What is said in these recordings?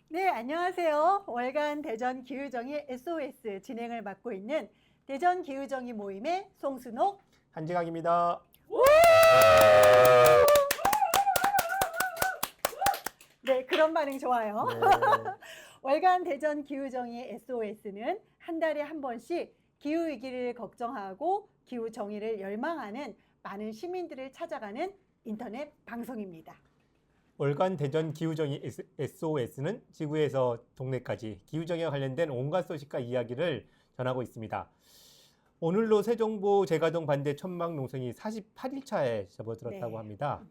네, 안녕하세요. 월간 대전 기후정의 SOS 진행을 맡고 있는 대전 기후정의 모임의 송순옥. 한지강입니다. 네, 그런 반응 좋아요. 네. 월간 대전 기후정의 SOS는 한 달에 한 번씩 기후위기를 걱정하고 기후정의를 열망하는 많은 시민들을 찾아가는 인터넷 방송입니다. 월간 대전 기후정의 SOS는 지구에서 동네까지 기후정의와 관련된 온갖 소식과 이야기를 전하고 있습니다. 오늘로 세종보 제가동 반대 천막 농성이 48일차에 접어들었다고 네. 합니다.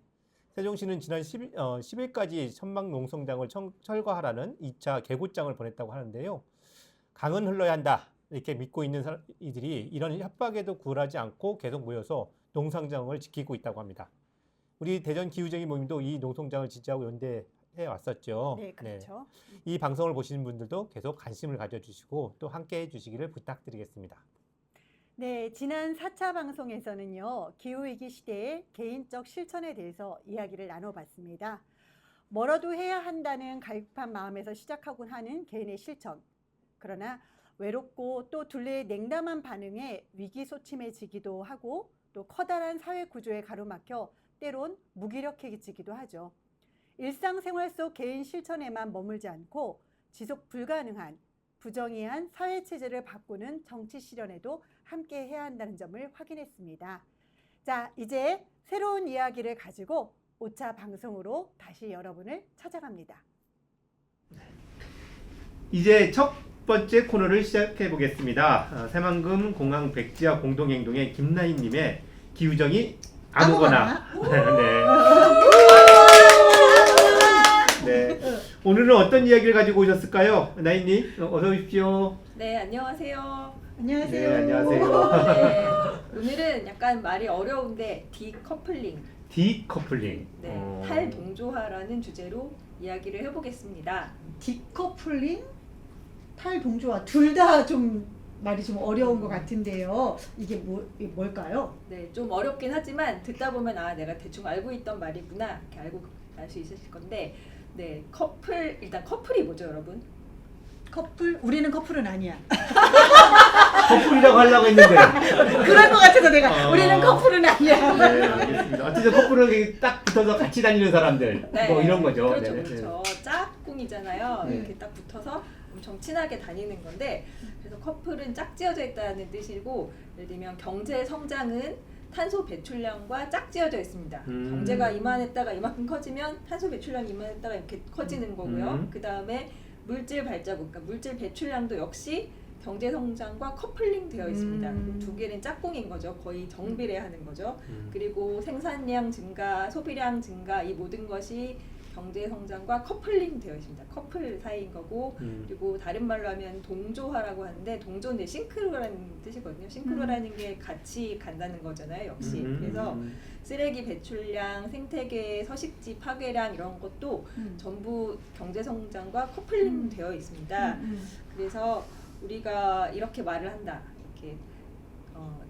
세종시는 지난 10일까지 천막 농성장을 철거하라는 2차 개고장을 보냈다고 하는데요. 강은 흘러야 한다 이렇게 믿고 있는 이들이 이런 협박에도 굴하지 않고 계속 모여서 농성장을 지키고 있다고 합니다. 우리 대전 기후정의 모임도 이 농성장을 지지하고 연대해 왔었죠. 네, 그렇죠. 이 방송을 보시는 분들도 계속 관심을 가져주시고 또 함께해 주시기를 부탁드리겠습니다. 네, 지난 4차 방송에서는요, 기후위기 시대의 개인적 실천에 대해서 이야기를 나눠봤습니다. 뭐라도 해야 한다는 갈급한 마음에서 시작하곤 하는 개인의 실천. 그러나 외롭고 또 둘레의 냉담한 반응에 위기소침해지기도 하고 또 커다란 사회 구조에 가로막혀 때론 무기력해지기도 하죠. 일상생활 속 개인 실천에만 머물지 않고 지속 불가능한 부정의한 사회체제를 바꾸는 정치 실현에도 함께 해야 한다는 점을 확인했습니다. 자, 이제 새로운 이야기를 가지고 5차 방송으로 다시 여러분을 찾아갑니다. 이제 첫 번째 코너를 시작해 보겠습니다. 새만금 공항 백지화 공동행동의 김나희님의 기후정의 아무거나. 네. 오늘은 어떤 이야기를 가지고 오셨을까요? 나희님, 어서 오십시오. 네, 안녕하세요. 안녕하세요. 네, 안녕하세요. 네, 오늘은 약간 말이 어려운데 디커플링, 디커플링. 네, 탈동조화라는 주제로 이야기를 해보겠습니다. 디커플링, 탈동조화 둘 다 좀 말이 좀 어려운 것 같은데요. 이게 뭘까요? 네, 좀 어렵긴 하지만 듣다 보면 아, 내가 대충 알고 있던 말이구나 이렇게 알고 알 수 있으실 건데, 네, 일단 커플이 뭐죠, 여러분? 커플? 우리는 커플은 아니야. 커플이라고 하려고 했는데. 그럴 것 같아서 내가 우리는 커플은 아니야. 네, 알겠습니다. 어쨌든 커플은 딱 붙어서 같이 다니는 사람들. 네, 뭐 이런 거죠. 그렇죠, 네, 그렇죠. 짝꿍이잖아요. 네. 이렇게 딱 붙어서 엄청 친하게 다니는 건데, 그래서 커플은 짝지어져 있다는 뜻이고, 예를 들면 경제 성장은 탄소 배출량과 짝지어져 있습니다. 경제가 이만했다가 이만큼 커지면 탄소 배출량이 이만했다가 이렇게 커지는 거고요. 그 다음에 물질 발자국, 그러니까 물질 배출량도 역시 경제 성장과 커플링 되어 있습니다. 두 개는 짝꿍인 거죠. 거의 정비례하는 거죠. 그리고 생산량 증가, 소비량 증가 이 모든 것이 경제 성장과 커플링 되어 있습니다. 커플 사이인 거고, 그리고 다른 말로 하면 동조화라고 하는데, 동조는 싱크로라는 뜻이거든요. 싱크로라는 게 같이 간다는 거잖아요, 역시. 그래서 쓰레기 배출량, 생태계 서식지 파괴량 이런 것도 전부 경제 성장과 커플링 되어 있습니다. 그래서 우리가 이렇게 말을 한다. 이렇게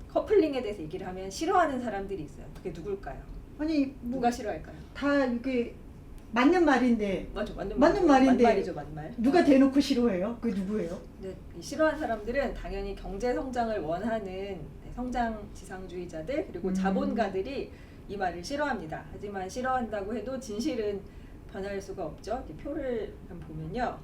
커플링에 대해서 얘기를 하면 싫어하는 사람들이 있어요. 그게 누굴까요? 아니 누가 싫어할까요? 다 이게 맞는 말인데 맞죠, 맞는 말인데 말이죠, 맞는 말. 누가 대놓고 싫어해요? 그게 누구예요? 네, 이 싫어하는 사람들은 당연히 경제 성장을 원하는 성장 지상주의자들 그리고 자본가들이 이 말을 싫어합니다. 하지만 싫어한다고 해도 진실은 변할 수가 없죠. 이 표를 한번 보면요.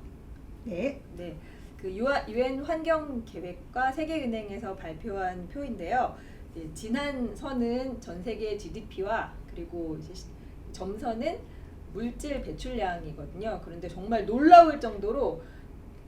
네. 네, 그 UN 환경 계획과 세계은행에서 발표한 표인데요. 이제 지난 선은 전 세계 GDP와 그리고 이제 점선은 물질 배출량이거든요. 그런데 정말 놀라울 정도로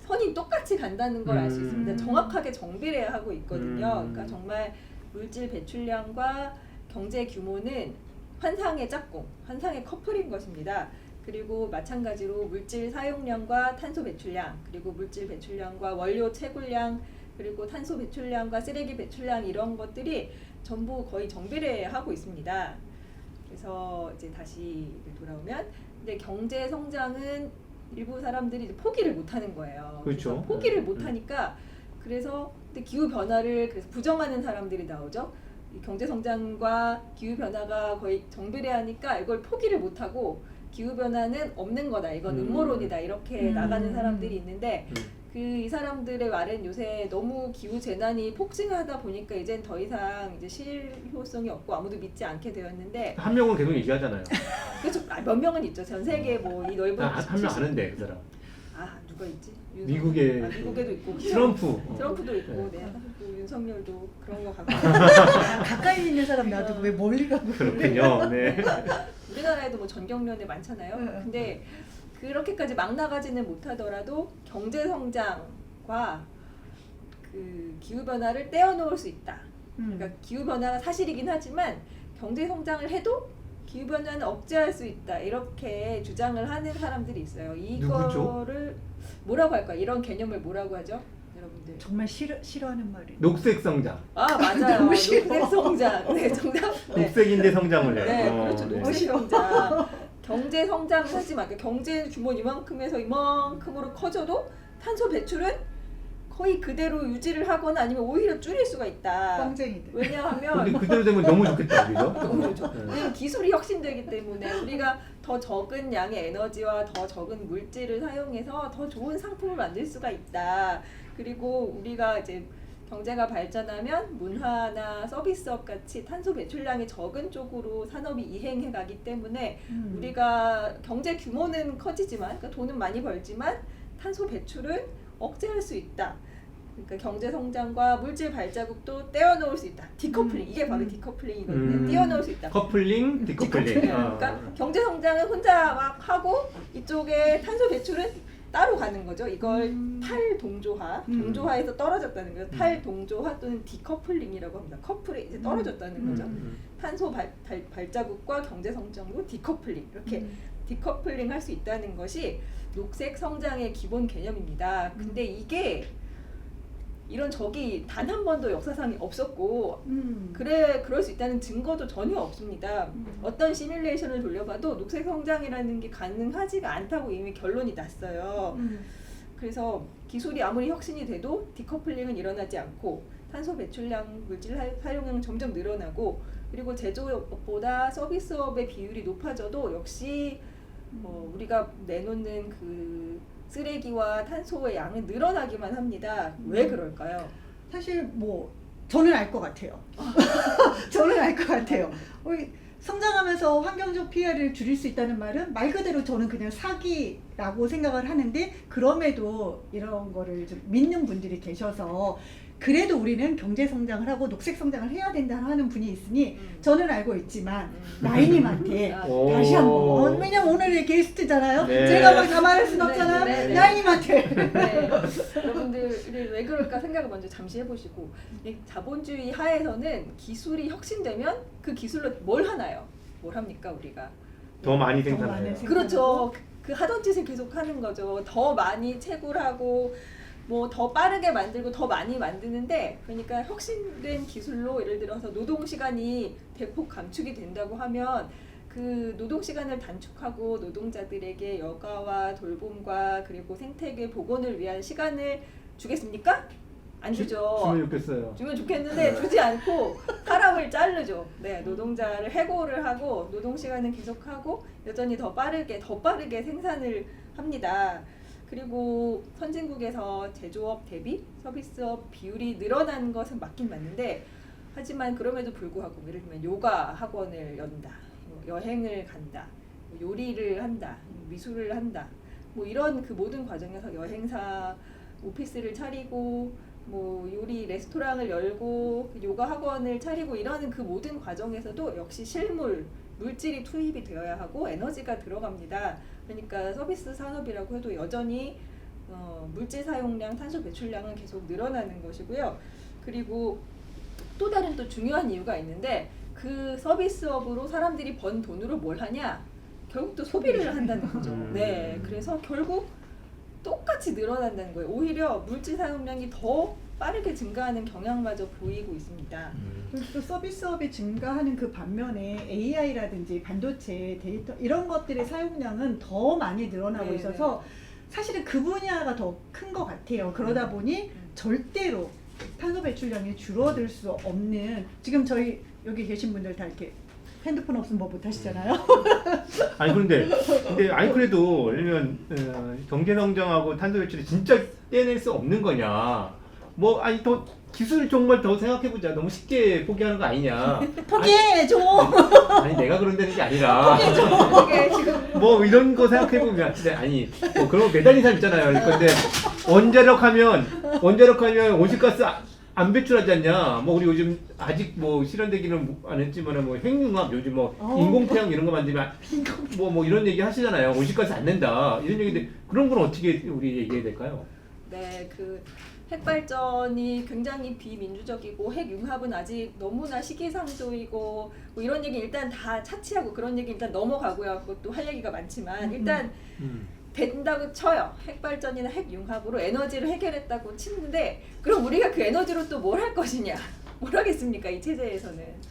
선이 똑같이 간다는 걸 알 수 있습니다. 정확하게 정비례하고 있거든요. 그러니까 정말 물질 배출량과 경제 규모는 환상의 짝꿍, 환상의 커플인 것입니다. 그리고 마찬가지로 물질 사용량과 탄소 배출량, 그리고 물질 배출량과 원료 채굴량, 그리고 탄소 배출량과 쓰레기 배출량 이런 것들이 전부 거의 정비례하고 있습니다. 그래서 이제 다시 돌아오면, 근데 경제 성장은 일부 사람들이 이제 포기를 못하는 거예요. 그렇죠. 그래서 포기를 못하니까 그래서 근데 기후 변화를 그래서 부정하는 사람들이 나오죠. 이 경제 성장과 기후 변화가 거의 정비례하니까 이걸 포기를 못하고 기후 변화는 없는 거다. 이건 음모론이다. 이렇게 나가는 사람들이 있는데 이 사람들의 말은 요새 너무 기후 재난이 폭증하다 보니까 이젠 더 이상 이제 실효성이 없고 아무도 믿지 않게 되었는데 한 명은 계속 얘기하잖아요. 그렇죠. 몇 명은 있죠. 전 세계 뭐 이 넓은 한 명 아는데 그 사람. 누가 있지? 미국에 미국에도 있고 트럼프도 있고 네. 또 윤석열도 그런 거 같고 가까이 있는 사람 놔두고 왜 멀리 가고 그렇군요. 네. 우리나라에도 뭐 전경련회 많잖아요. 근데 그렇게까지 막 나가지는 못하더라도 경제 성장과 그 기후 변화를 떼어놓을 수 있다. 그러니까 기후 변화가 사실이긴 하지만 경제 성장을 해도 기후 변화는 억제할 수 있다. 이렇게 주장을 하는 사람들이 있어요. 이거를 뭐라고 할까? 이런 개념을 뭐라고 하죠? 여러분들. 정말 싫어하는 말이. 녹색 성장. 맞아요. 너무 싫어. 녹색 성장. 네, 정답. 네. 녹색인데 성장을 해. 네, 그렇죠. 녹색 성장. 경제 성장은 하지만 경제 규모 이만큼에서 이만큼으로 커져도 탄소 배출은 거의 그대로 유지를 하거나 아니면 오히려 줄일 수가 있다. 뻥쟁이들. 왜냐하면 근데 그대로 되면 너무 좋겠다, 그죠? 너무 좋죠. 왜냐면 기술이 혁신되기 때문에 우리가 더 적은 양의 에너지와 더 적은 물질을 사용해서 더 좋은 상품을 만들 수가 있다. 그리고 우리가 이제 경제가 발전하면 문화나 서비스업 같이 탄소 배출량이 적은 쪽으로 산업이 이행해 가기 때문에 우리가 경제 규모는 커지지만 그러니까 돈은 많이 벌지만 탄소 배출은 억제할 수 있다. 그러니까 경제 성장과 물질 발자국도 떼어놓을 수 있다. 디커플링 이게 바로 디커플링이거든요. 떼어놓을 수 있다. 커플링, 디커플링. 그러니까 경제 성장은 혼자 막 하고 이쪽에 탄소 배출은 따로 가는 거죠. 이걸 탈동조화, 동조화에서 떨어졌다는 거죠. 탈동조화 또는 디커플링이라고 합니다. 커플이 이제 떨어졌다는 거죠. 탄소 발자국과 경제 성장으로 디커플링 이렇게 디커플링 할 수 있다는 것이 녹색 성장의 기본 개념입니다. 근데 이게 이런 적이 단 한 번도 역사상에 없었고 그럴 수 있다는 증거도 전혀 없습니다. 어떤 시뮬레이션을 돌려봐도 녹색 성장이라는 게 가능하지가 않다고 이미 결론이 났어요. 그래서 기술이 아무리 혁신이 돼도 디커플링은 일어나지 않고 탄소 배출량, 물질 사용량은 점점 늘어나고 그리고 제조업보다 서비스업의 비율이 높아져도 역시 우리가 내놓는 그 쓰레기와 탄소의 양은 늘어나기만 합니다. 왜 그럴까요? 사실 뭐 저는 알 것 같아요. 저는 알 것 같아요. 성장하면서 환경적 피해를 줄일 수 있다는 말은 말 그대로 저는 그냥 사기라고 생각을 하는데 그럼에도 이런 거를 좀 믿는 분들이 계셔서 그래도 우리는 경제 성장을 하고 녹색 성장을 해야 된다 하는 분이 있으니 저는 알고 있지만 라인님한테 다시 한번 왜냐면 오늘의 게스트잖아요. 네. 제가 뭘 다 말할 순 없잖아요. 네. 라인님한테 네. 여러분들이 왜 그럴까 생각을 먼저 잠시 해보시고 이 자본주의 하에서는 기술이 혁신되면 그 기술로 뭘 하나요? 뭘 합니까 우리가? 더 많이 더 많이 생산해요. 생산- 그렇죠. 그 하던 짓을 계속 하는 거죠. 더 많이 채굴하고 뭐 더 빠르게 만들고 더 많이 만드는데 그러니까 혁신된 기술로 예를 들어서 노동 시간이 대폭 감축이 된다고 하면 그 노동 시간을 단축하고 노동자들에게 여가와 돌봄과 그리고 생태계 복원을 위한 시간을 주겠습니까? 안 주죠. 주면 좋겠어요. 주면 좋겠는데 주지 않고 사람을 자르죠. 네, 노동자를 해고를 하고 노동 시간은 계속하고 여전히 더 빠르게 생산을 합니다. 그리고 선진국에서 제조업 대비 서비스업 비율이 늘어나는 것은 맞긴 맞는데 하지만 그럼에도 불구하고 예를 들면 요가 학원을 연다, 여행을 간다, 요리를 한다, 미술을 한다 뭐 이런 그 모든 과정에서 여행사 오피스를 차리고 뭐 요리 레스토랑을 열고 요가 학원을 차리고 이러는 그 모든 과정에서도 역시 물질이 투입이 되어야 하고 에너지가 들어갑니다. 그러니까 서비스 산업이라고 해도 여전히 물질 사용량, 탄소 배출량은 계속 늘어나는 것이고요. 그리고 또 다른 또 중요한 이유가 있는데 그 서비스업으로 사람들이 번 돈으로 뭘 하냐? 결국 또 소비를 한다는 거죠. 네, 그래서 결국 똑같이 늘어난다는 거예요. 오히려 물질 사용량이 더 빠르게 증가하는 경향마저 보이고 있습니다. 또 서비스업이 증가하는 그 반면에 AI라든지 반도체, 데이터 이런 것들의 사용량은 더 많이 늘어나고 네, 있어서 사실은 그 분야가 더 큰 것 같아요. 그러다 보니 절대로 탄소 배출량이 줄어들 수 없는 지금 저희 여기 계신 분들 다 이렇게 핸드폰 없으면 뭐 못하시잖아요. 아니 근데 아니 그래도 왜냐면 경제 성장하고 탄소 배출이 진짜 떼낼 수 없는 거냐? 뭐 아니 더 기술 정말 더 생각해 보자. 너무 쉽게 포기하는 거 아니냐? 포기해 좀. 아니 내가 그런다는 게 아니라 이게 지금 뭐 이런 거 생각해 보면 근데 아니 뭐 그런 거 매달린 사람 있잖아요. 근데 원자력하면 온실가스 안 배출하지 않냐? 뭐 우리 요즘 아직 뭐 실현되기는 안 했지만은 뭐 핵융합 요즘 뭐 인공태양 이런 거 만들면 뭐 이런 얘기 하시잖아요. 온실가스 안 낸다 이런 얘기인데 그런 건 어떻게 우리 얘기해야 될까요? 네, 그 핵발전이 굉장히 비민주적이고 핵융합은 아직 너무나 시기상조이고 뭐 이런 얘기 일단 다 차치하고 그런 얘기 일단 넘어가고요. 그것도 할 얘기가 많지만 일단 된다고 쳐요. 핵발전이나 핵융합으로 에너지를 해결했다고 치는데 그럼 우리가 그 에너지로 또 뭘 할 것이냐? 뭘 하겠습니까? 이 체제에서는.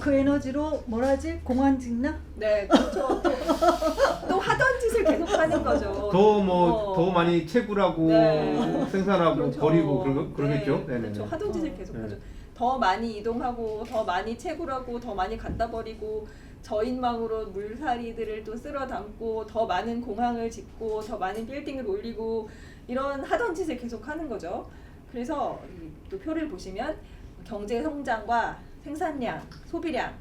그 에너지로 뭘 하지? 공항 짓나? 네, 그렇죠. 또 하던 짓을 계속 하는 거죠. 더 많이 채굴하고 네. 생산하고 그렇죠. 버리고 그러겠죠. 네, 네네네. 그렇죠. 하던 짓을 계속 네. 하죠. 더 많이 이동하고 더 많이 채굴하고 더 많이 갖다 버리고 저인망으로 물살이들을 또 쓸어 담고 더 많은 공항을 짓고 더 많은 빌딩을 올리고 이런 하던 짓을 계속 하는 거죠. 그래서 또 표를 보시면 경제 성장과 생산량, 소비량,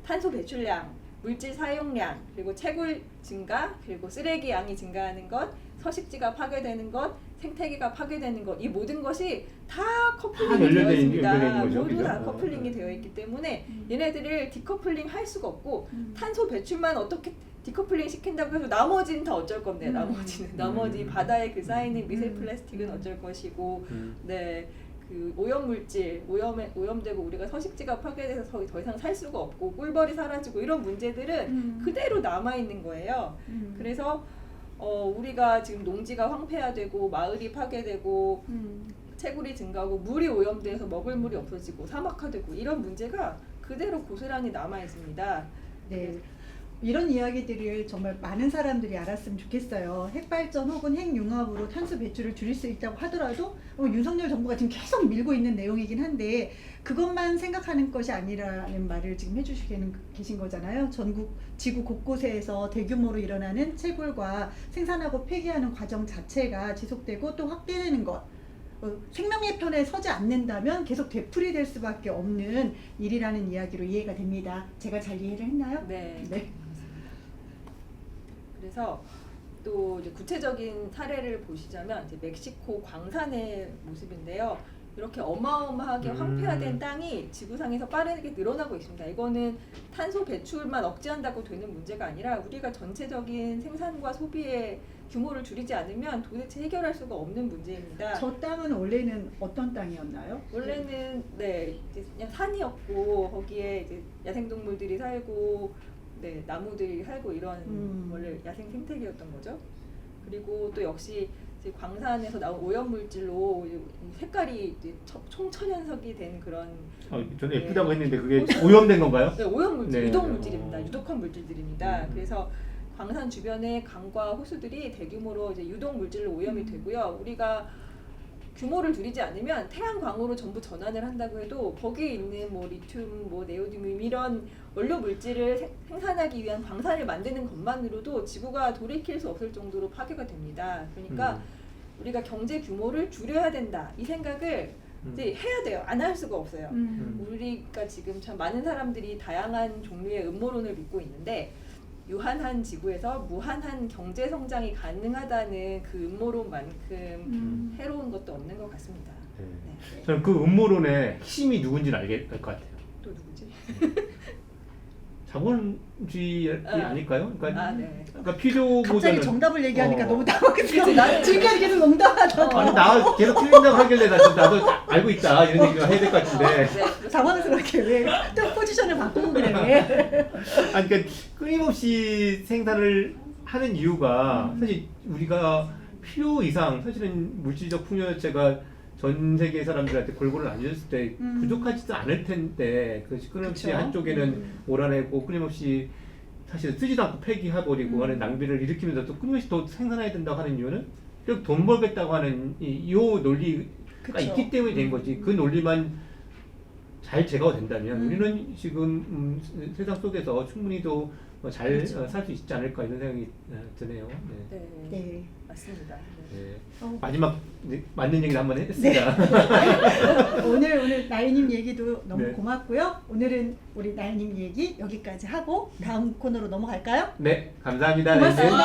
탄소 배출량, 물질 사용량, 그리고 채굴 증가, 그리고 쓰레기 양이 증가하는 것, 서식지가 파괴되는 것, 생태계가 파괴되는 것, 이 모든 것이 다 커플링이 되어 연결돼 있습니다. 있는 거죠, 모두 그죠? 다 커플링이 되어 있기 때문에 얘네들을 디커플링 할 수가 없고 탄소 배출만 어떻게 디커플링 시킨다고 해서 나머지는 다 어쩔 건데 나머지 바다에 그 쌓이는 미세 플라스틱은 어쩔 것이고 네. 그 오염되고 우리가 서식지가 파괴돼서 더 이상 살 수가 없고 꿀벌이 사라지고 이런 문제들은 그대로 남아 있는 거예요. 그래서 우리가 지금 농지가 황폐화되고 마을이 파괴되고 채굴이 증가하고 물이 오염돼서 먹을 물이 없어지고 사막화되고 이런 문제가 그대로 고스란히 남아 있습니다. 네. 이런 이야기들을 정말 많은 사람들이 알았으면 좋겠어요. 핵발전 혹은 핵융합으로 탄소 배출을 줄일 수 있다고 하더라도 윤석열 정부가 지금 계속 밀고 있는 내용이긴 한데 그것만 생각하는 것이 아니라는 말을 지금 해주시고 계신 거잖아요. 전국 지구 곳곳에서 대규모로 일어나는 채굴과 생산하고 폐기하는 과정 자체가 지속되고 또 확대되는 것. 생명의 편에 서지 않는다면 계속 되풀이될 수밖에 없는 일이라는 이야기로 이해가 됩니다. 제가 잘 이해를 했나요? 네. 네. 그래서 또 이제 구체적인 사례를 보시자면 이제 멕시코 광산의 모습인데요. 이렇게 어마어마하게 황폐화된 땅이 지구상에서 빠르게 늘어나고 있습니다. 이거는 탄소 배출만 억제한다고 되는 문제가 아니라 우리가 전체적인 생산과 소비의 규모를 줄이지 않으면 도대체 해결할 수가 없는 문제입니다. 저 땅은 원래는 어떤 땅이었나요? 원래는 네 이제 그냥 산이었고 거기에 이제 야생동물들이 살고 네 나무들이 살고 이런 원래 야생 생태계였던 거죠. 그리고 또 역시 이제 광산에서 나온 오염 물질로 색깔이 이제 총천연석이 된 그런 저는 예쁘다고 했는데 그게 오염된 건가요? 네, 오염 물질, 네. 유독 물질입니다. 유독한 물질들입니다. 그래서 광산 주변의 강과 호수들이 대규모로 이제 유독 물질로 오염이 되고요. 우리가 규모를 줄이지 않으면 태양광으로 전부 전환을 한다고 해도 거기에 있는 뭐 리튬, 뭐 네오디뮴 이런 원료 물질을 생산하기 위한 광산을 만드는 것만으로도 지구가 돌이킬 수 없을 정도로 파괴가 됩니다. 그러니까 우리가 경제 규모를 줄여야 된다 이 생각을 이제 해야 돼요. 안 할 수가 없어요. 우리가 지금 참 많은 사람들이 다양한 종류의 음모론을 믿고 있는데 유한한 지구에서 무한한 경제 성장이 가능하다는 그 음모론만큼 해로운 것도 없는 것 같습니다. 네. 네. 저는 그 음모론의 핵심이 누군지는 알 것 같아요. 또 누구지? 자본주의 아닐까요? 그러니까, 네. 그러니까 필요보다는 갑자기 정답을 얘기하니까 너무 당황했어요. 그치, 나는 지금까지 계속 농담하다가 아니 나 계속 틀린다고 하길래 나도 알고 있다 이런 얘기를 해야 될 것 같은데 네, 당황스럽게 왜 또 포지션을 바꾸고 그래 왜? 아니 그러니까 끊임없이 생산을 하는 이유가 사실 우리가 필요 이상 사실은 물질적 풍요 자체가 전 세계 사람들한테 골고루 나뉘었을 때 부족하지도 않을 텐데 그 끊임없이 그쵸? 한쪽에는 몰아내고 끊임없이 사실 쓰지도 않고 폐기해버리고 하는 낭비를 일으키면서 또 끊임없이 또 생산해야 된다고 하는 이유는 결국 돈 벌겠다고 하는 이 논리가 그쵸. 있기 때문에 된 거지. 그 논리만 잘 제거가 된다면 음. 우리는 지금 세상 속에서 충분히 또 잘 그렇죠. 살 수 있지 않을까 이런 생각이 드네요. 네. 네, 네. 맞습니다. 네. 네. 어. 마지막 맞는 얘기를 한번 했습니다. 오늘 나유님 얘기도 너무 네. 고맙고요. 오늘은 우리 나유님 얘기 여기까지 하고 다음 코너로 넘어갈까요? 네, 감사합니다. 고맙습니다.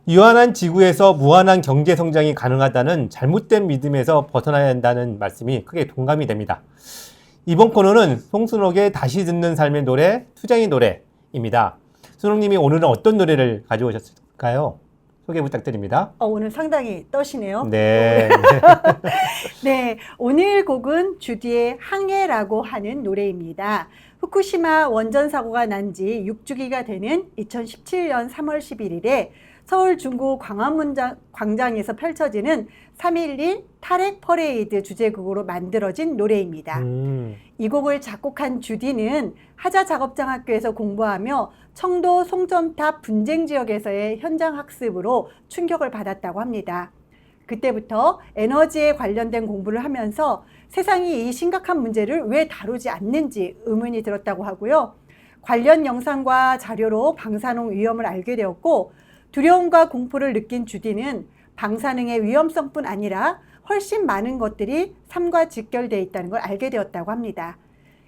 유한한 지구에서 무한한 경제 성장이 가능하다는 잘못된 믿음에서 벗어나야 한다는 말씀이 크게 동감이 됩니다. 이번 코너는 송순옥의 다시 듣는 삶의 노래, 투쟁의 노래입니다. 순옥님이 오늘은 어떤 노래를 가져오셨을까요? 소개 부탁드립니다. 오늘 상당히 떠시네요. 네. 네, 오늘 곡은 주디의 항해라고 하는 노래입니다. 후쿠시마 원전 사고가 난 지 6주기가 되는 2017년 3월 11일에 서울 중구 광화문광장에서 펼쳐지는 3.11 탈핵 퍼레이드 주제곡으로 만들어진 노래입니다. 이 곡을 작곡한 주디는 하자 작업장학교에서 공부하며 청도 송전탑 분쟁 지역에서의 현장 학습으로 충격을 받았다고 합니다. 그때부터 에너지에 관련된 공부를 하면서 세상이 이 심각한 문제를 왜 다루지 않는지 의문이 들었다고 하고요. 관련 영상과 자료로 방사능 위험을 알게 되었고 두려움과 공포를 느낀 주디는 방사능의 위험성뿐 아니라 훨씬 많은 것들이 삶과 직결되어 있다는 걸 알게 되었다고 합니다.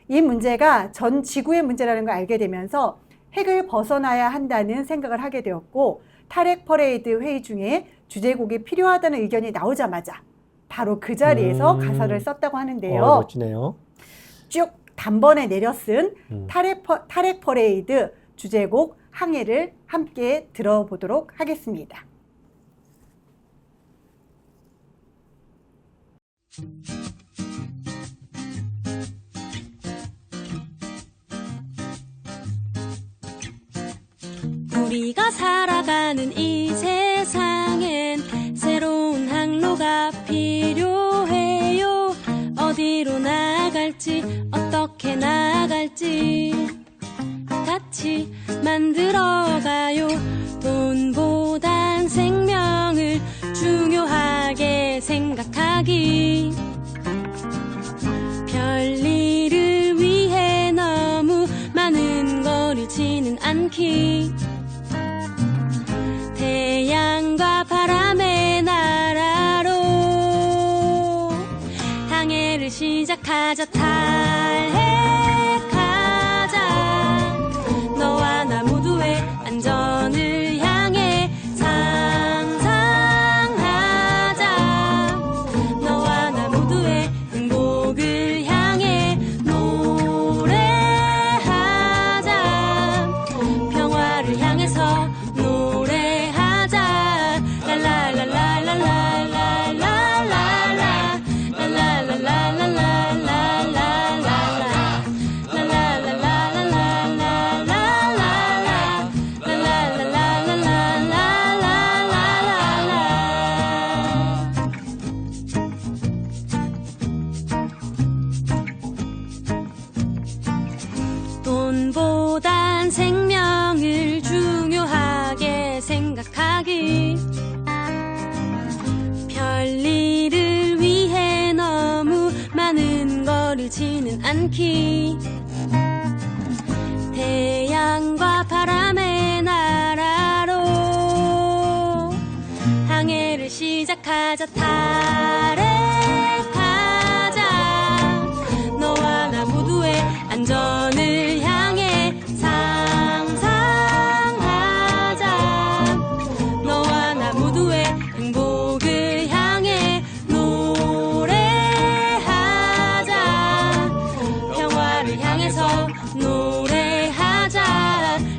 이 문제가 전 지구의 문제라는 걸 알게 되면서 핵을 벗어나야 한다는 생각을 하게 되었고 탈핵 퍼레이드 회의 중에 주제곡이 필요하다는 의견이 나오자마자 바로 그 자리에서 가사를 썼다고 하는데요. 멋지네요. 쭉 단번에 내려 쓴 탈핵 퍼레이드 주제곡 항해를 함께 들어보도록 하겠습니다. 우리가 살아가는 이 세상엔 새로운 항로가 필요해요. 어디로 나갈지 어떻게 나갈지 같이 만들어가요. 돈보단 생명을 중요하게 생각하기, 별일을 위해 너무 많은 걸 잃지는 않기, 태양과 바람의 나라로 항해를 시작하자. 탈핵하자. 너와 나 모두의 안전을 향해 상상하자. 너와 나 모두의 행복을 향해 노래하자. 평화를 향해서 노래하자. 랄랄랄랄랄랄랄랄랄라 돈보단 생명을 중요하게 생각하기, 별일을 위해 너무 많은 걸 잃지는 않기, 태양과 바람의 나라로 항해를 시작하자. 탈핵하자. 너와 나 모두의 안전을 향해 상상하자. 너와 나 모두의 행복을 향해 노래하자. 평화를 향해서 노래하자.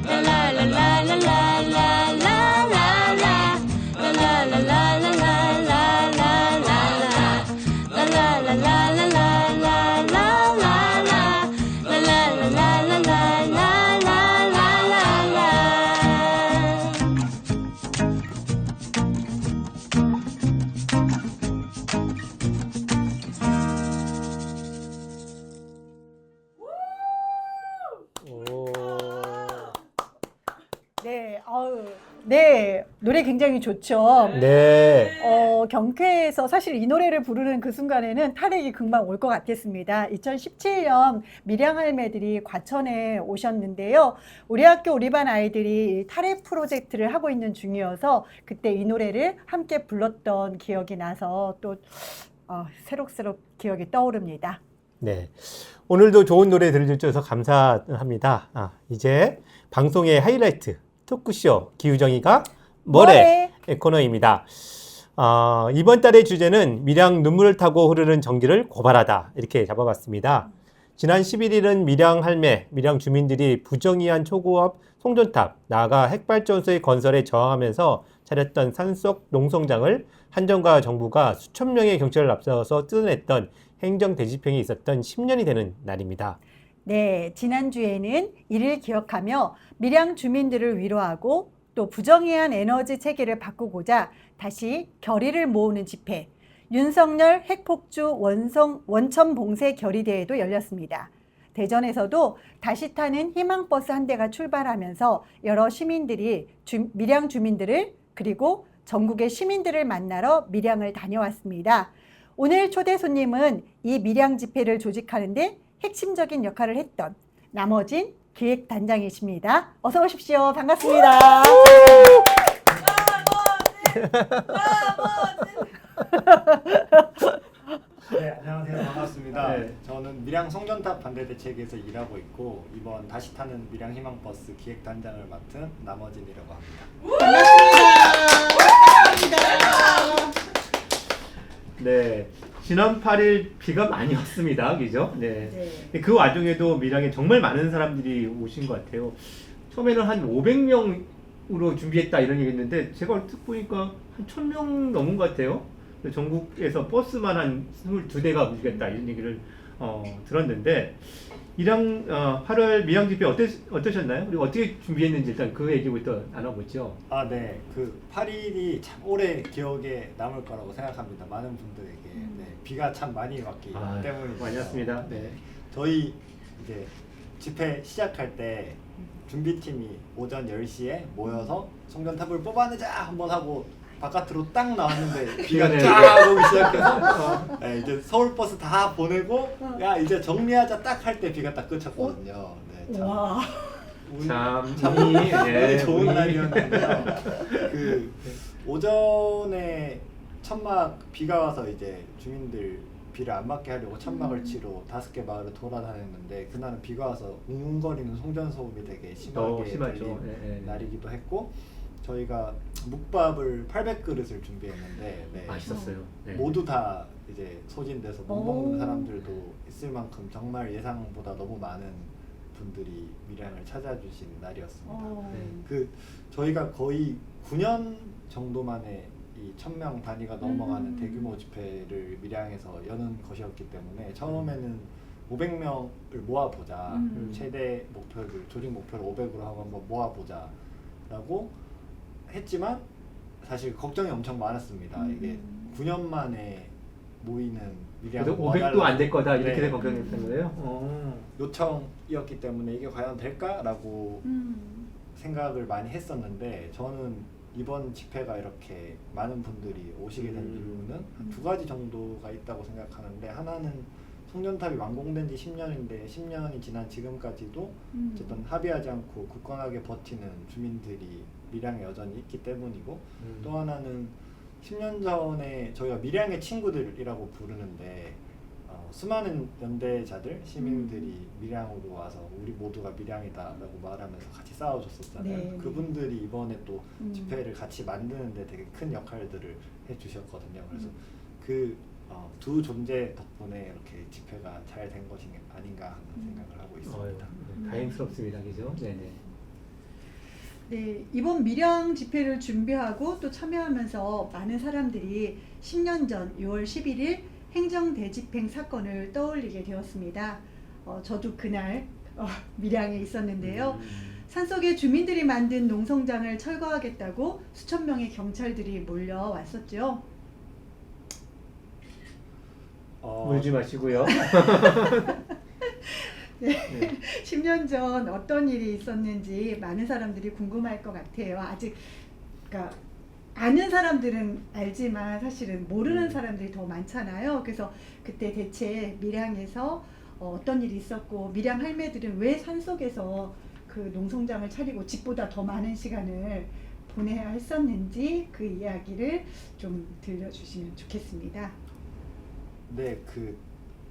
랄랄랄랄랄랄랄랄라 랄랄랄랄랄랄라 네, 네, 노래 굉장히 좋죠. 네. 경쾌해서 사실 이 노래를 부르는 그 순간에는 탈핵이 금방 올 것 같았습니다. 2017년 밀양 할매들이 과천에 오셨는데요. 우리 학교 우리 반 아이들이 탈핵 프로젝트를 하고 있는 중이어서 그때 이 노래를 함께 불렀던 기억이 나서 또 새록새록 기억이 떠오릅니다. 네. 오늘도 좋은 노래 들려주셔서 감사합니다. 이제 방송의 하이라이트 토크쇼 기우정이가 뭐래 코너입니다. 이번 달의 주제는 밀양 눈물을 타고 흐르는 전기를 고발하다 이렇게 잡아봤습니다. 지난 11일은 밀양 할매, 밀양 주민들이 부정의한 초고압 송전탑, 나아가 핵발전소의 건설에 저항하면서 차렸던 산속 농성장을 한정과 정부가 수천 명의 경찰을 앞서서 뜯어냈던 행정 대집행이 있었던 10년이 되는 날입니다. 네, 지난주에는 이를 기억하며 밀양 주민들을 위로하고 또 부정의한 에너지 체계를 바꾸고자 다시 결의를 모으는 집회, 윤석열 핵폭주 원천 봉쇄 결의대회도 열렸습니다. 대전에서도 다시 타는 희망버스 한 대가 출발하면서 여러 시민들이 밀양 주민들을 그리고 전국의 시민들을 만나러 밀양을 다녀왔습니다. 오늘 초대 손님은 이 밀양 집회를 조직하는데 핵심적인 역할을 했던 남어진 기획단장이십니다. 어서 오십시오. 반갑습니다. 네, 안녕하세요. 반갑습니다. 네. 저는 밀양 송전탑 반대대책에서 일하고 있고 이번 다시 타는 밀양 희망버스 기획단장을 맡은 남어진이라고 합니다. 네. 지난 8일 비가 많이 왔습니다. 그죠? 네. 네. 그 와중에도 밀양에 정말 많은 사람들이 오신 것 같아요. 처음에는 한 500명으로 준비했다 이런 얘기 했는데 제가 얼핏 보니까 한 1000명 넘은 것 같아요. 전국에서 버스만 한 22대가 움직였다 이런 얘기를 들었는데 8월 밀양 집회 어떠셨나요? 우리 어떻게 준비했는지 일단 그 얘기부터 나눠보죠. 네. 그 8일이 참 오래 기억에 남을 거라고 생각합니다. 많은 분들에게. 네, 비가 참 많이 왔기 때문에 많이 왔습니다. 네. 저희 이제 집회 시작할 때 준비팀이 오전 10시에 모여서 송전탑을 뽑아내자 한번 하고 바깥으로 딱 나왔는데 비가 네. 쫙 오기 시작해서 네, 이제 서울버스 다 보내고 야 이제 정리하자 딱 할 때 비가 딱 그쳤거든요. 네, 참, 와. 운이 네, 좋은 운이. 날이었는데요. 그 오전에 천막 비가 와서 이제 주민들 비를 안 맞게 하려고 천막을 치러 5개 마을을 돌아다녔는데 그날은 비가 와서 웅웅거리는 송전 소음이 되게 심하게 심하죠. 들린 날이기도 했고 저희가 묵밥을 800그릇을 준비했는데 네, 맛있었어요. 네. 모두 다 이제 소진돼서 못 먹는 사람들도 있을 만큼 정말 예상보다 너무 많은 분들이 밀양을 찾아주신 날이었습니다. 그 저희가 거의 9년 정도 만에 이 1000명 단위가 넘어가는 대규모 집회를 밀양에서 여는 것이었기 때문에 처음에는 500명을 모아보자. 최대 목표를 조직 목표를 500으로 하고 한번 모아보자라고 했지만 사실 걱정이 엄청 많았습니다. 이게 9년 만에 모이는 밀양을 500도 안 될 거다 이렇게 네. 걱정했던 거예요. 요청이었기 때문에 이게 과연 될까라고 생각을 많이 했었는데 저는 이번 집회가 이렇게 많은 분들이 오시게 된 이유는 두 가지 정도가 있다고 생각하는데 하나는 송전탑이 완공된 지 10년인데 10년이 지난 지금까지도 어쨌든 합의하지 않고 굳건하게 버티는 주민들이 밀양에 여전히 있기 때문이고 또 하나는 10년 전에 저희가 밀양의 친구들이라고 부르는데 수많은 연대자들, 시민들이 밀양으로 와서 우리 모두가 밀양이다라고 말하면서 같이 싸워줬었잖아요. 네. 그분들이 이번에 또 집회를 같이 만드는데 되게 큰 역할들을 해주셨거든요. 그래서 그 두 존재 덕분에 이렇게 집회가 잘 된 것이 아닌가 하는 생각을 하고 있습니다. 다행스럽습니다. 그죠? 네네. 네, 이번 밀양 집회를 준비하고 또 참여하면서 많은 사람들이 10년 전 6월 11일 행정 대집행 사건을 떠올리게 되었습니다. 저도 그날 밀양에 있었는데요. 산속에 주민들이 만든 농성장을 철거하겠다고 수천 명의 경찰들이 몰려왔었죠. 울지 마시고요. 네. 10년 전 어떤 일이 있었는지 많은 사람들이 궁금할 것 같아요. 아직 그러니까 아는 사람들은 알지만 사실은 모르는 사람들이 더 많잖아요. 그래서 그때 대체 밀양에서 어떤 일이 있었고 밀양 할매들은 왜 산속에서 그 농성장을 차리고 집보다 더 많은 시간을 보내야 했었는지 그 이야기를 좀 들려주시면 좋겠습니다. 네, 그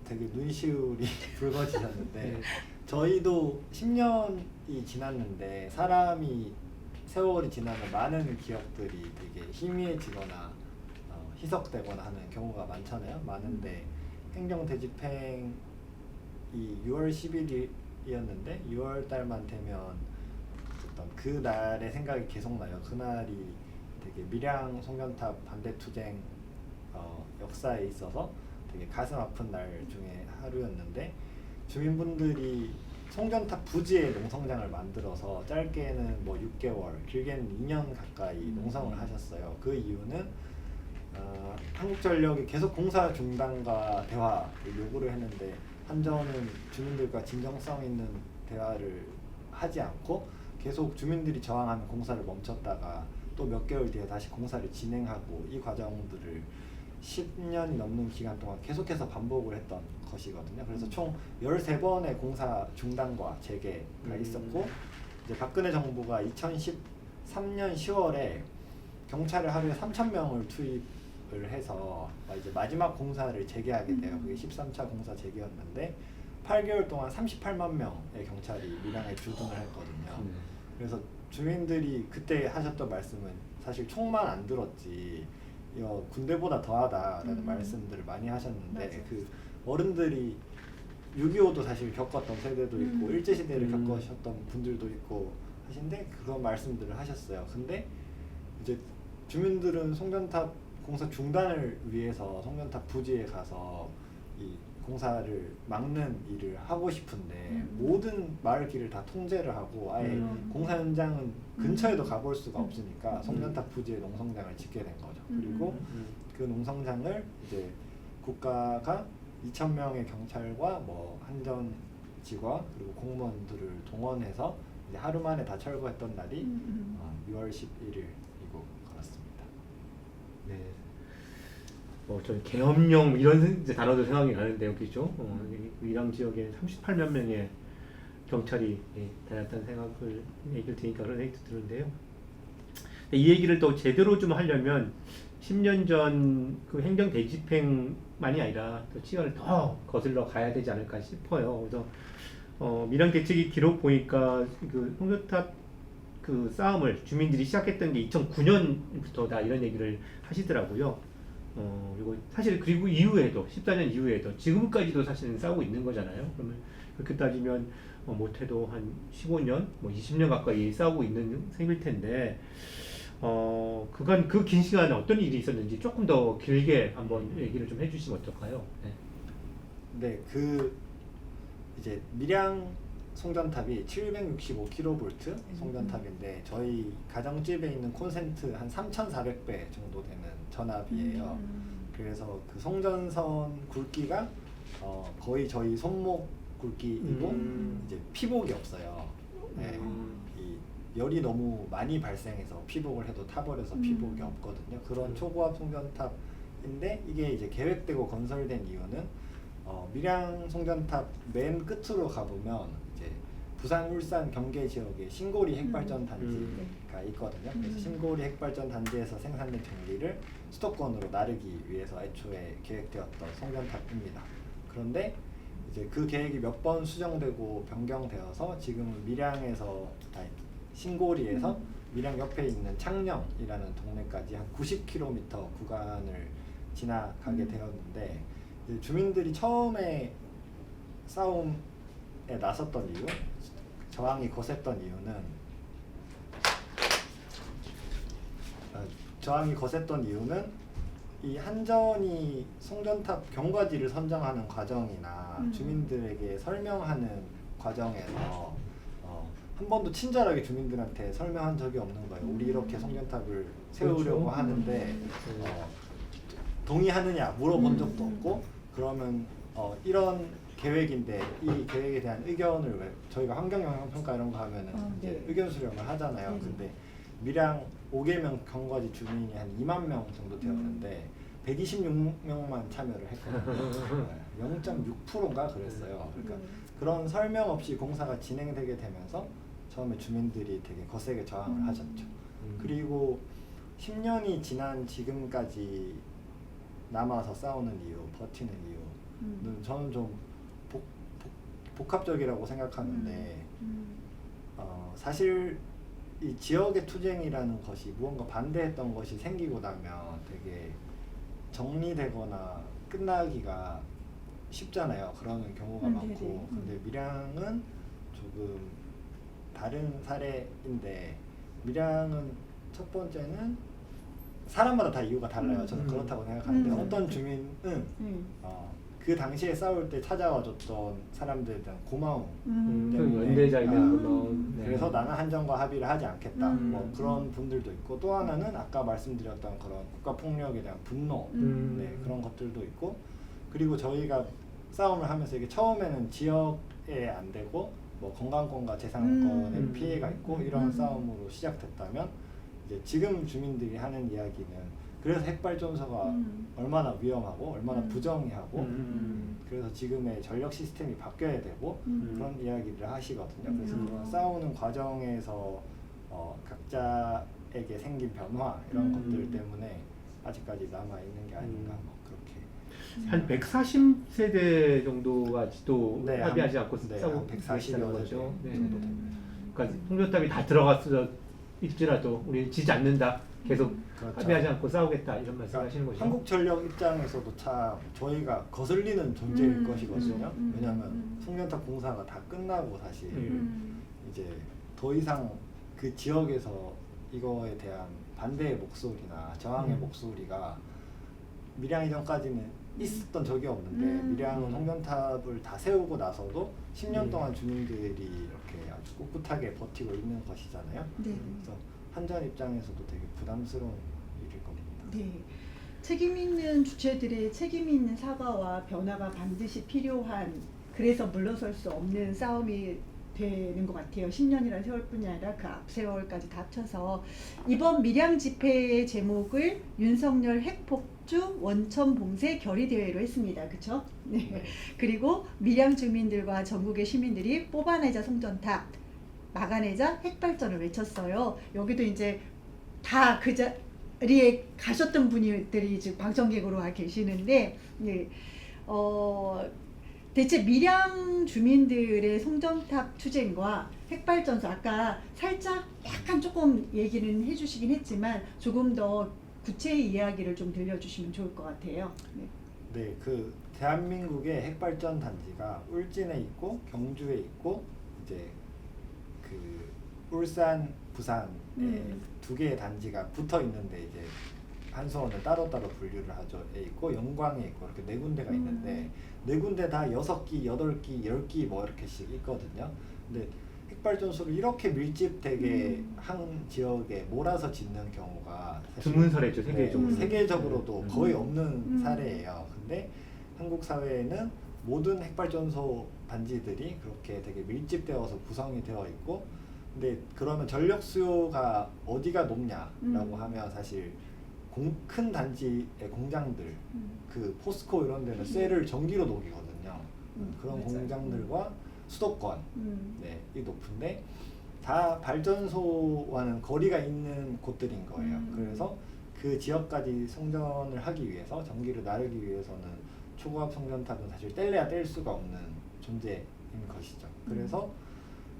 되게 눈시울이 붉어지셨는데 네. 저희도 10년이 지났는데 사람이 세월이 지나면 많은 기억들이 되게 희미해지거나 희석되거나 하는 경우가 많잖아요. 많은데 행정대집행이 6월 10일이었는데 6월 달만 되면 어떤 그 날의 생각이 계속 나요. 그날이 되게 밀양 송전탑 반대투쟁 역사에 있어서 되게 가슴 아픈 날 중에 하루였는데 주민분들이 송전탑 부지에 농성장을 만들어서 짧게는 뭐 6개월, 길게는 2년 가까이 농성을 하셨어요. 그 이유는 한국전력이 계속 공사 중단과 대화를 요구를 했는데 한전은 주민들과 진정성 있는 대화를 하지 않고 계속 주민들이 저항하면 공사를 멈췄다가 또 몇 개월 뒤에 다시 공사를 진행하고 이 과정들을 10년이 넘는 기간 동안 계속해서 반복을 했던 것이거든요. 그래서 총 13번의 공사 중단과 재개가 있었고 이제 박근혜 정부가 2013년 10월에 경찰을 하루에 3,000명을 투입을 해서 이제 마지막 공사를 재개하게 돼요. 그게 13차 공사 재개였는데 8개월 동안 38만 명의 경찰이 밀양에 주둔을 했거든요. 그래서 주민들이 그때 하셨던 말씀은 사실 총만 안 들었지 군대보다 더하다라는 말씀들을 많이 하셨는데 맞아. 그 어른들이 6.25도 사실 겪었던 세대도 있고 일제시대를 겪으셨던 분들도 있고 하신데 그런 말씀들을 하셨어요. 근데 이제 주민들은 송전탑 공사 중단을 위해서 송전탑 부지에 가서 이 공사를 막는 일을 하고 싶은데 모든 마을 길을 다 통제를 하고 아예 공사 현장은 근처에도 가볼 수가 없으니까 송전탑 부지에 농성장을 짓게 된 거죠. 그리고 그 농성장을 이제 국가가 2,000명의 경찰과 뭐 한전 직원 그리고 공무원들을 동원해서 이제 하루 만에 다 철거했던 날이 6월 11일이고 그렇습니다. 네. 저희 계엄령 이런 이제 단어도 생각이 나는데요, 그죠? 밀양 지역에 38만 명의 경찰이 다녔다는 생각을 얘기를 드니까 그런 얘기도 드는데요. 이 얘기를 또 제대로 좀 하려면 10년 전 그 행정 대집행만이 아니라 또 시간을 더 거슬러 가야 되지 않을까 싶어요. 그래서 밀양 대책위 기록 보니까 그 송전탑 그 싸움을 주민들이 시작했던 게 2009년부터다 이런 얘기를 하시더라고요. 그리고 사실 그리고 이후에도 14년 이후에도 지금까지도 사실은 싸우고 있는 거잖아요. 그러면 그렇게 따지면 못해도 한 15년, 뭐 20년 가까이 싸우고 있는 셈일 텐데 그간 그 긴 시간에 어떤 일이 있었는지 조금 더 길게 한번 얘기를 좀 해주시면 어떨까요? 네. 네, 그 이제 밀양 송전탑이 765kV 송전탑인데 저희 가정집에 있는 콘센트 한 3,400배 정도 되는 전압이에요. 그래서 그 송전선 굵기가 거의 저희 손목 굵기이고 이제 피복이 없어요. 네, 이 열이 너무 많이 발생해서 피복을 해도 타버려서 피복이 없거든요. 그런 초고압 송전탑인데 이게 이제 계획되고 건설된 이유는 밀양 송전탑 맨 끝으로 가보면 이제 부산, 울산, 경계 지역에 신고리 핵발전 단지가 있거든요. 그래서 신고리 핵발전 단지에서 생산된 전기를 수도권으로 나르기 위해서 애초에 계획되었던 송전탑입니다. 그런데 이제 그 계획이 몇 번 수정되고 변경되어서 지금은 신고리에서 밀양 옆에 있는 창녕이라는 동네까지 한 90km 구간을 지나가게 되었는데 이제 주민들이 처음에 싸움에 나섰던 이유, 저항이 거셌던 이유는 이 한전이 송전탑 경과지를 선정하는 과정이나 주민들에게 설명하는 과정에서 한 번도 친절하게 주민들한테 설명한 적이 없는 거예요. 우리 이렇게 송전탑을 세우려고 그렇죠. 하는데 동의하느냐 물어본 적도 없고 그러면 이런 계획인데 이 계획에 대한 의견을 저희가 환경영향평가 이런 거 하면은 이제 네. 의견 수렴을 하잖아요. 네네. 근데 밀양 5개명 경과지 주민이 한 2만 명 정도 되었는데 126명만 참여를 했거든요. 0.6%인가 그랬어요. 그러니까 그런 설명 없이 공사가 진행되게 되면서 처음에 주민들이 되게 거세게 저항을 하셨죠. 그리고 10년이 지난 지금까지 남아서 싸우는 이유, 버티는 이유는 저는 좀 복합적이라고 생각하는데 사실 이 지역의 투쟁이라는 것이 무언가 반대했던 것이 생기고 나면 되게 정리되거나 끝나기가 쉽잖아요. 그러는 경우가 네네. 많고 근데 밀양은 조금 다른 사례인데 밀양은 첫 번째는 사람마다 다 이유가 달라요. 저는 그렇다고 생각하는데 어떤 주민은 그 당시에 싸울 때 찾아와줬던 사람들에 대한 고마움 때문에 연대자에 대한 고마움. 네. 그래서 나는 한정과 합의를 하지 않겠다. 뭐 그런 분들도 있고 또 하나는 아까 말씀드렸던 그런 국가폭력에 대한 분노 네, 그런 것들도 있고 그리고 저희가 싸움을 하면서 이게 처음에는 지역에 안 되고 뭐 건강권과 재산권에 피해가 있고 이런 싸움으로 시작됐다면 이제 지금 주민들이 하는 이야기는 그래서 핵발전소가 얼마나 위험하고 얼마나 부정의하고 그래서 지금의 전력 시스템이 바뀌어야 되고 그런 이야기를 하시거든요. 그래서 그런 싸우는 과정에서 각자에게 생긴 변화 이런 것들 때문에 아직까지 남아 있는 게 아닌가 뭐 그렇게 한 140세대 정도가 아직도 네, 합의하지 한- 않고 네, 싸우고 한 140여 계시다는 거죠. 세대 네. 정도 됩니다. 그러니까 송전탑이 다 들어갔어 있더라도 우리 지지 않는다. 계속 그렇죠. 합의하지 않고 싸우겠다 이런 그러니까 말씀하시는 거죠. 한국전력 입장에서도 참 저희가 거슬리는 존재일 것이거든요. 왜냐하면 송전탑 공사가 다 끝나고 사실 이제 더 이상 그 지역에서 이거에 대한 반대의 목소리나 저항의 목소리가 밀양 이전까지는 있었던 적이 없는데 밀양은 송전탑을 다 세우고 나서도 10년 동안 주민들이 이렇게 아주 꿋꿋하게 버티고 있는 것이잖아요. 네. 그래서 한전 입장에서도 되게 부담스러운 일일 겁니다. 네. 책임 있는 주체들의 책임 있는 사과와 변화가 반드시 필요한 그래서 물러설 수 없는 싸움이 되는 것 같아요. 10년이라는 세월뿐이 아니라 그 앞 세월까지 다 합쳐서 이번 밀양 집회의 제목을 윤석열 핵폭주 원천 봉쇄 결의 대회로 했습니다. 그렇죠? 네. 그리고 밀양 주민들과 전국의 시민들이 뽑아내자 송전탑, 막아내자 핵발전을 외쳤어요. 여기도 이제 다 그 자리에 가셨던 분들이 지금 방청객으로 와 계시는데, 네. 대체 밀양 주민들의 송전탑 투쟁과 핵발전소 아까 살짝 약간 조금 얘기는 해주시긴 했지만 조금 더 구체의 이야기를 좀 들려주시면 좋을 것 같아요. 네. 네, 그 대한민국의 핵발전 단지가 울진에 있고 경주에 있고 이제 그 울산, 부산에 두 개의 단지가 붙어 있는데 이제 한수원을 따로따로 분류를 하죠. 에 있고 영광에 있고 이렇게 네 군데가 있는데 네 군데 다 6기, 8기, 10기 뭐 이렇게씩 있거든요. 근데 핵발전소를 이렇게 밀집되게 한 지역에 몰아서 짓는 경우가 사실 드문 사례죠, 세계적으로. 세계적으로도 거의 없는 사례예요. 근데 한국 사회에는 모든 핵발전소 단지들이 그렇게 되게 밀집되어서 구성이 되어 있고 근데 그러면 전력 수요가 어디가 높냐라고 하면 사실 큰 단지의 공장들 그 포스코 이런 데는 쇠를 전기로 녹이거든요. 그런 맞아요. 공장들과 수도권 네, 이 높은데 다 발전소와는 거리가 있는 곳들인 거예요. 그래서 그 지역까지 송전을 하기 위해서 전기를 나르기 위해서는 초고압 송전탑은 사실 뗄래야 뗄 수가 없는 존재인 것이죠. 그래서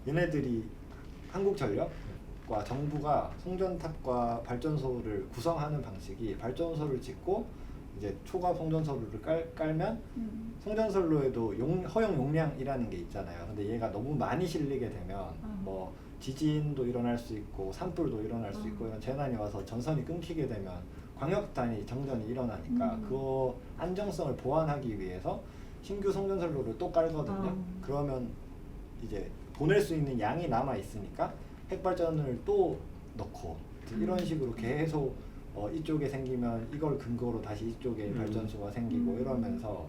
얘네들이 한국전력과 정부가 송전탑과 발전소를 구성하는 방식이 발전소를 짓고 이제 초고압 송전소를 깔면 송전선로에도 허용 용량이라는 게 있잖아요. 근데 얘가 너무 많이 실리게 되면 뭐 지진도 일어날 수 있고 산불도 일어날 수 있고 이런 재난이 와서 전선이 끊기게 되면 광역 단위 정전이 일어나니까 그 안정성을 보완하기 위해서 신규 송전선로를 또 깔거든요. 그러면 이제 보낼 수 있는 양이 남아 있으니까 핵발전을 또 넣고 이런 식으로 계속 이쪽에 생기면 이걸 근거로 다시 이쪽에 발전소가 생기고 이러면서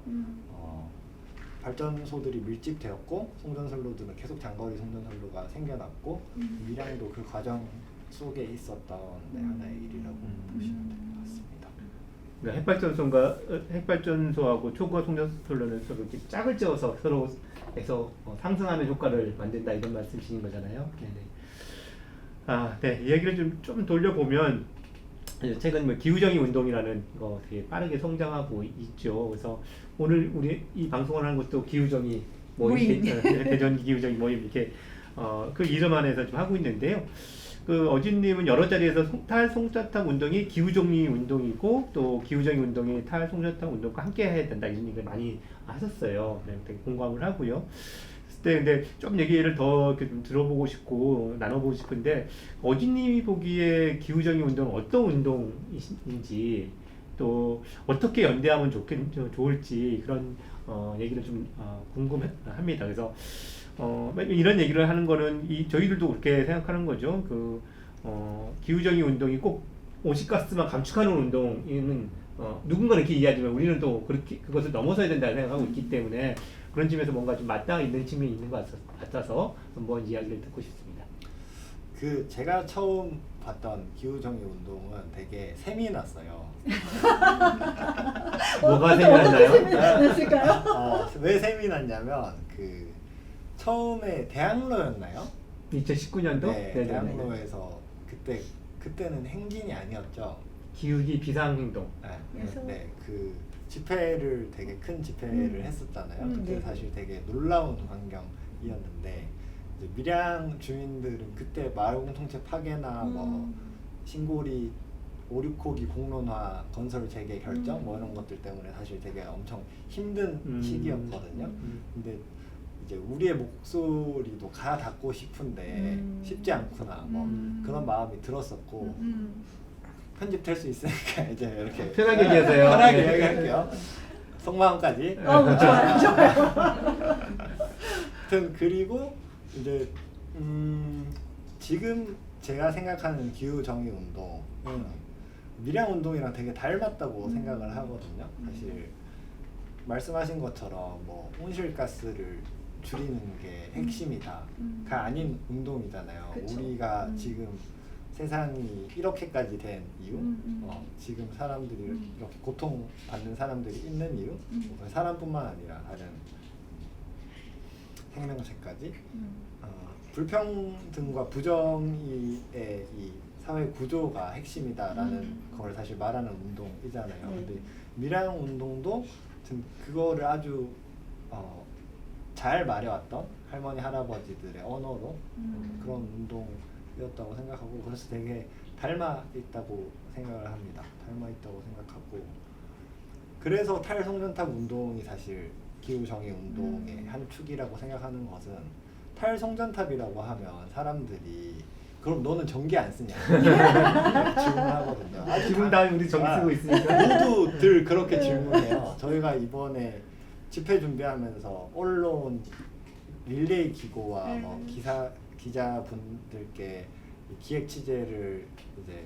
발전소들이 밀집되었고 송전선로들은 계속 장거리 송전선로가 생겨났고 밀양도 그 과정 속에 있었던 하나의 일이라고 보시면 될 것 같습니다. 그러니까 핵발전소하고 초고가 송전선로는 서로 이렇게 짝을 지어서 서로 해서 상승하는 효과를 만든다 이런 말씀이신 거잖아요. 네네. 네. 이야기를 좀 돌려보면 최근 뭐 기후정의 운동이라는 거 되게 빠르게 성장하고 있죠. 그래서 오늘 우리 이 방송을 하는 것도 기후정의 모임, 대전 기후정의 모임 이렇게 그 이름 안에서 좀 하고 있는데요. 그 어진님은 여러 자리에서 탈송전탑 운동이 기후정의 운동이고 또 기후정의 운동이 탈송전탑 운동과 함께 해야 된다 이런 얘기를 많이 하셨어요. 네, 되게 공감을 하고요. 근데 좀 얘기를 더 이렇게 좀 들어보고 싶고 나눠보고 싶은데 어진님이 보기에 기후정의 운동은 어떤 운동인지 또 어떻게 연대하면 좋을지 그런 얘기를 좀 궁금합니다. 그래서 이런 얘기를 하는 거는 저희들도 그렇게 생각하는 거죠. 기후정의 운동이 꼭 온실가스만 감축하는 운동은 누군가는 이렇게 이해하지만 우리는 또 그렇게 그것을 넘어서야 된다고 생각하고 있기 때문에 그런 측면에서 뭔가 좀 맞닿아 있는 측면이 있는 것 같아서 한번 이야기를 듣고 싶습니다. 제가 처음 봤던 기후정의 운동은 되게 셈이 났어요. 뭐가 생각나요? 났을까요? 왜 셈이 났냐면 처음에 대학로였나요? 2019년도? 네, 대학로에서 그때는 행진이 아니었죠. 기후기 비상행동. 네, 그 집회를 되게 큰 집회를 했었잖아요. 그때 사실 되게 놀라운 광경이었는데 이제 밀양 주민들은 그때 마을공동체 파괴나 뭐 신고리 5, 6호기 공론화 건설 재개 결정 뭐 이런 것들 때문에 사실 되게 엄청 힘든 시기였거든요. 근데 이제 우리의 목소리도 가닿고 싶은데 쉽지 않구나 뭐 그런 마음이 들었었고 편집될 수 있으니까 이제 이렇게 편하게 얘기하세요. 편하게 네. 얘기할게요. 속마음까지. 좋아요. 하여튼 그리고 이제 지금 제가 생각하는 기후 정의 운동은 밀양 운동이랑 되게 닮았다고 생각을 하거든요. 사실 말씀하신 것처럼 뭐 온실가스를 줄이는 게 핵심이다가 아닌 운동이잖아요. 그쵸. 우리가 지금 세상이 이렇게까지 된 이유, 지금 사람들이 이렇게 고통받는 사람들이 있는 이유, 사람뿐만 아니라 다른 생명체까지 불평등과 부정의의 이 사회 구조가 핵심이다라는 걸 사실 말하는 운동이잖아요. 근데 밀양 운동도 지금 그거를 아주 잘 말해왔던 할머니 할아버지들의 언어로 그런 운동이었다고 생각하고 그래서 되게 닮아 있다고 생각을 합니다. 닮아 있다고 생각하고 그래서 탈송전탑 운동이 사실 기후정의 운동의 한 축이라고 생각하는 것은 탈송전탑이라고 하면 사람들이 그럼 너는 전기 안 쓰냐 질문하거든요. 지금 다 우리 전기 쓰고 있으니까. 모두들 그렇게 질문해요. 저희가 이번에 집회 준비하면서 언론 릴레이 기고와 뭐 기자분들께 기획 취재를 이제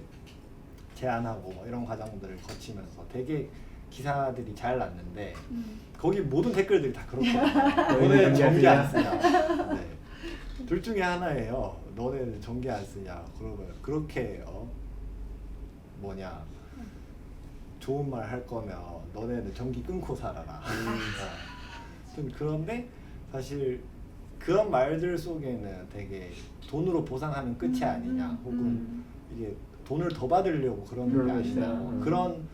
제안하고 뭐 이런 과정들을 거치면서 되게 기사들이 잘 났는데 거기 모든 댓글들이 다 그렇거든요. 너네 전기 안 쓰냐. 네. 둘 중에 하나예요. 너네 전기 안 쓰냐. 그러면 그렇게 좋은 말 할 거면 너네는 전기 끊고 살아라. 그런데 사실 그런 말들 속에는 되게 돈으로 보상하면 끝이 아니냐 혹은 이게 돈을 더 받으려고 그러는 게 아니냐 그런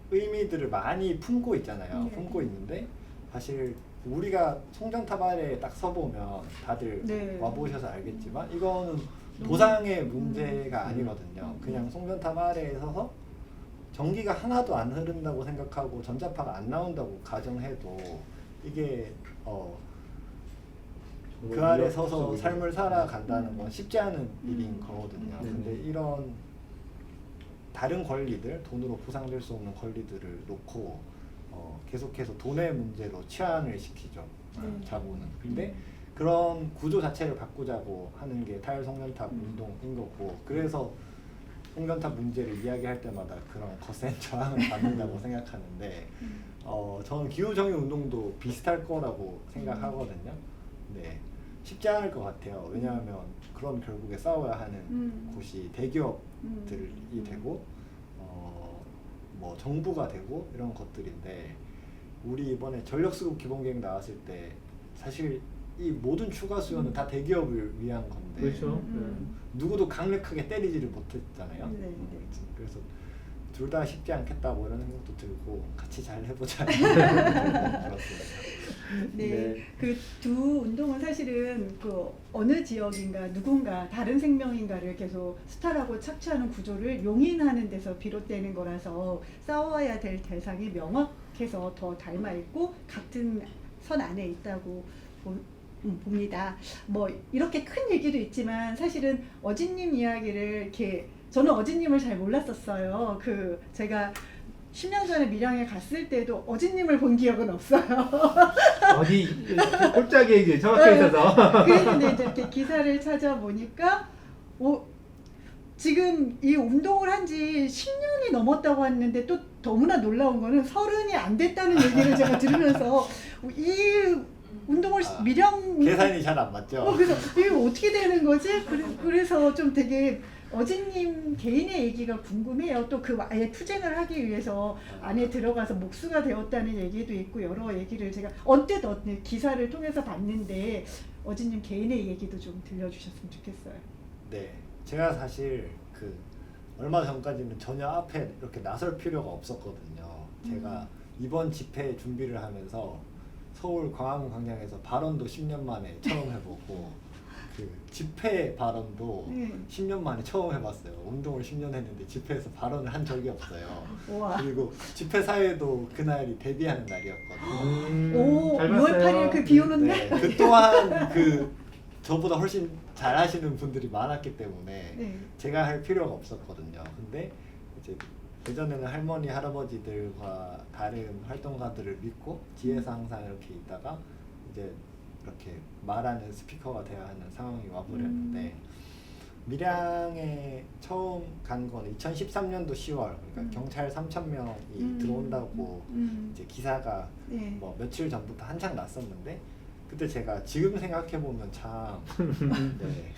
의미들을 많이 품고 있잖아요. 품고 있는데 사실 우리가 송전탑 아래에 딱 서보면 다들 와보셔서 알겠지만 이거는 보상의 문제가 아니거든요. 그냥 송전탑 아래에 서서 전기가 하나도 안 흐른다고 생각하고 전자파가 안 나온다고 가정해도 이게 그 아래 서서 삶을 살아간다는 건 쉽지 않은 일인 거거든요. 근데 이런 다른 권리들, 돈으로 보상될 수 없는 권리들을 놓고 계속해서 돈의 문제로 치환을 시키죠. 자본은. 근데 그런 구조 자체를 바꾸자고 하는 게 탈송전탑 운동인 거고 그래서 홍련탑 문제를 이야기할 때마다 그런 거센 저항을 받는다고 생각하는데 저는 기후정의 운동도 비슷할 거라고 생각하거든요. 네, 쉽지 않을 것 같아요. 왜냐하면 그런 결국에 싸워야 하는 곳이 대기업들이 되고 뭐 정부가 되고 이런 것들인데 우리 이번에 전력수급 기본계획 나왔을 때 사실 이 모든 추가 수요는 다 대기업을 위한 건데 그렇죠. 누구도 강력하게 때리지를 못했잖아요. 네, 네. 그래서 둘 다 쉽지 않겠다 뭐 이런 생각도 들고 같이 잘 해보자. 그렇습니다. 네, 네. 그 두 운동은 사실은 그 어느 지역인가 누군가 다른 생명인가를 계속 수탈하고 착취하는 구조를 용인하는 데서 비롯되는 거라서 싸워야 될 대상이 명확해서 더 닮아 있고 같은 선 안에 있다고 봅니다. 뭐 이렇게 큰 얘기도 있지만 사실은 어진님 이야기를 이렇게 저는 어진님을 잘 몰랐었어요. 그 제가 10년 전에 밀양에 갔을 때도 어진님을 본 기억은 없어요. 어디 꼴짝에 이제 정확해 있어서. 그랬는데 이제 이렇게 기사를 찾아보니까 지금 이 운동을 한 지 10년이 넘었다고 했는데 또 너무나 놀라운 거는 30이 안 됐다는 얘기를 제가 들으면서 이 운동을 밀양 계산이 잘 안 맞죠. 그래서 이게 어떻게 되는 거지? 그래서 좀 되게 어진님 개인의 얘기가 궁금해요. 또 그 아예 투쟁을 하기 위해서 안에 들어가서 목수가 되었다는 얘기도 있고 여러 얘기를 제가 언뜻 기사를 통해서 봤는데 어진님 개인의 얘기도 좀 들려주셨으면 좋겠어요. 네, 제가 사실 그 얼마 전까지는 전혀 앞에 이렇게 나설 필요가 없었거든요. 제가 이번 집회 준비를 하면서 서울 광화문 광장에서 발언도 10년 만에 처음 해보고 그 집회 발언도 10년 만에 처음 해봤어요. 운동을 10년 했는데 집회에서 발언을 한 적이 없어요. 우와. 그리고 집회 사회도 그날이 데뷔하는 날이었거든요. 오, 잘 6월 봤어요. 8일 그 비 오는 날? 네, 그 또한 그 저보다 훨씬 잘하시는 분들이 많았기 때문에 네. 제가 할 필요가 없었거든요. 근데 이제 예전에는 할머니 할아버지들과 다른 활동가들을 믿고 뒤에서 항상 이렇게 있다가 이제 이렇게 말하는 스피커가 되어야 하는 상황이 와버렸는데 밀양에 처음 간 건 2013년도 10월 그러니까 경찰 3,000명이 들어온다고 이제 기사가 네. 뭐 며칠 전부터 한창 났었는데 그때 제가 지금 생각해 보면 참 네.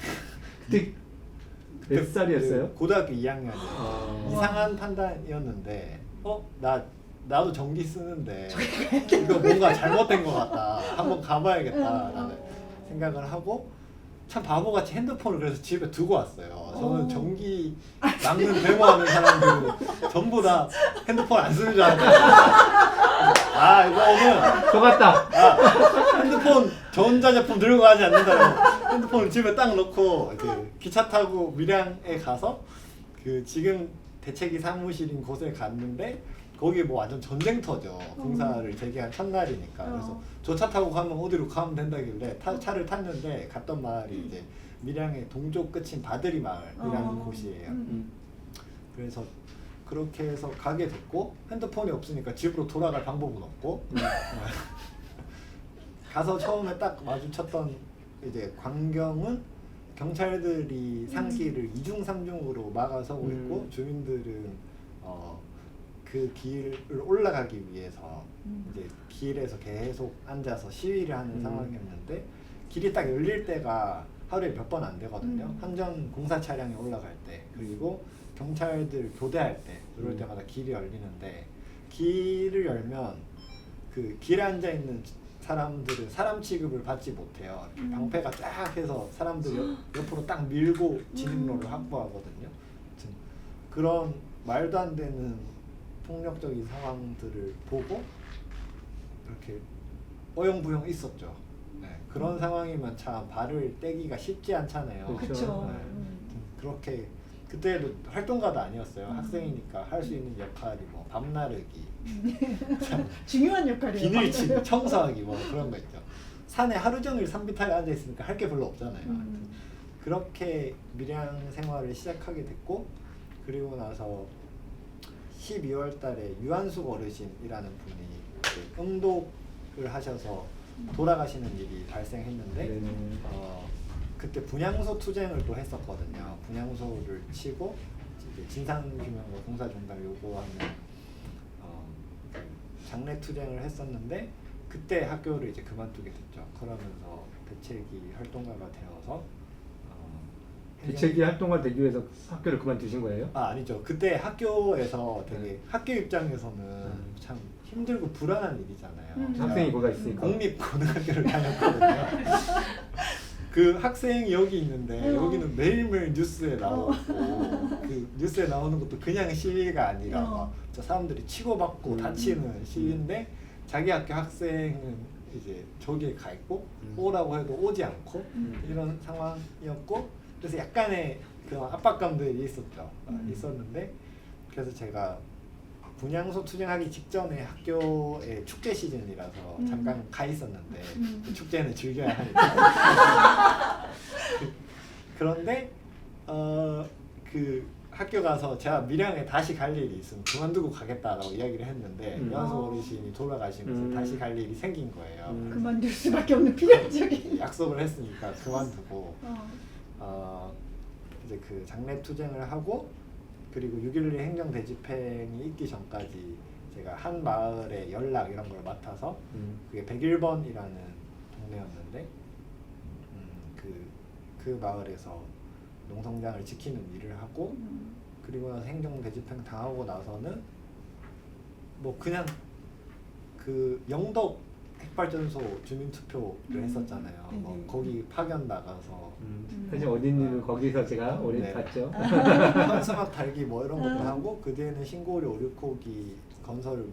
그때 몇 살이었어요? 그 고등학교 2학년이에요. 아. 이상한 판단이었는데 나도 전기 쓰는데 이거 뭔가 잘못된 것 같다. 한번 가봐야겠다라는 생각을 하고 참 바보같이 핸드폰을 그래서 집에 두고 왔어요. 저는 전기 막는 데모하는 사람들은 전부 다 핸드폰 안 쓰는 줄 알았거든요. 이거는 속았다. 핸드폰 전자제품 들고 가지 않는다고 핸드폰을 집에 딱 놓고 이제 기차 타고 밀양에 가서 그 지금 대책위 사무실인 곳에 갔는데 거기 뭐 완전 전쟁터죠. 공사를 재개한 첫날이니까. 그래서 저 차 타고 가면 어디로 가면 된다길래 차를 탔는데 갔던 마을이 이제 밀양의 동쪽 끝인 바드리 마을이라는 곳이에요. 그래서 그렇게 해서 가게 됐고 핸드폰이 없으니까 집으로 돌아갈 방법은 없고 가서 처음에 딱 마주쳤던 이제 광경은 경찰들이 산길을 2중 3중으로 막아서고 있고 주민들은 그 길을 올라가기 위해서 이제 길에서 계속 앉아서 시위를 하는 상황이었는데 길이 딱 열릴 때가 하루에 몇 번 안 되거든요. 한전 공사 차량이 올라갈 때 그리고 경찰들 교대할 때 그럴 때마다 길이 열리는데 길을 열면 그 길에 앉아 있는 사람들은 사람 취급을 받지 못해요. 방패가 쫙 해서 사람들 옆으로 딱 밀고 진입로를 확보하거든요. 그런 말도 안 되는 폭력적인 상황들을 보고 이렇게 어영부영 있었죠. 네, 그런 상황이면 참 발을 떼기가 쉽지 않잖아요. 그렇죠. 그렇게 그때도 활동가도 아니었어요. 학생이니까 할 수 있는 역할이 뭐 밥 나르기, 중요한 역할이에요. 비닐 치기, 청소하기 뭐 그런 거 있죠. 산에 하루 종일 산비탈에 앉아 있으니까 할 게 별로 없잖아요. 그렇게 밀양 생활을 시작하게 됐고 그리고 나서 12월 달에 유한숙 어르신이라는 분이 응독을 하셔서 돌아가시는 일이 발생했는데 그때 분향소 투쟁을 또 했었거든요. 분향소를 치고 이제 진상규명과 공사중단을 요구하는 그 장례 투쟁을 했었는데 그때 학교를 이제 그만두게 됐죠. 그러면서 대책위 활동가가 되어서 대책위 활동가 되기 위해서 학교를 그만두신 거예요? 아니죠. 그때 학교에서 되게 학교 입장에서는 참 힘들고 불안한 일이잖아요. 제가 학생이 거기 있으니까. 공립고등학교를 다녔거든요. 그 학생이 여기 있는데 여기는 매일매일 뉴스에 나오고 그 뉴스에 나오는 것도 그냥 시위가 아니라 막 저 사람들이 치고받고 다치는 시위인데 자기 학교 학생은 이제 저기에 가 있고 오라고 해도 오지 않고 이런 상황이었고 그래서 약간의 그런 압박감들이 있었죠. 있었는데 그래서 제가 분향소 투쟁하기 직전에 학교에 축제 시즌이라서 잠깐 가 있었는데 그 축제는 즐겨야 하니까 그런데 그 학교 가서 제가 밀양에 다시 갈 일이 있으면 그만두고 가겠다라고 이야기를 했는데 유한소 어르신이 돌아가시면서 다시 갈 일이 생긴 거예요. 그만둘 수밖에 없는 필연적인. 약속을 했으니까 그만두고 이제 그 장례 투쟁을 하고 그리고 6.12 행정 대집행이 있기 전까지 제가 한 마을의 연락 이런 걸 맡아서 그게 101번이라는 동네였는데 그 마을에서 농성장을 지키는 일을 하고 그리고 나서 행정 대집행 당하고 나서는 뭐 그냥 그 영덕 핵발전소 주민투표를 했었잖아요. 뭐 거기 파견 나가서 사실 어딘지는 거기서 제가 오래 네. 봤죠. 현수막 달기 뭐 이런 것도 하고 그 뒤에는 신고리 오류코기 건설을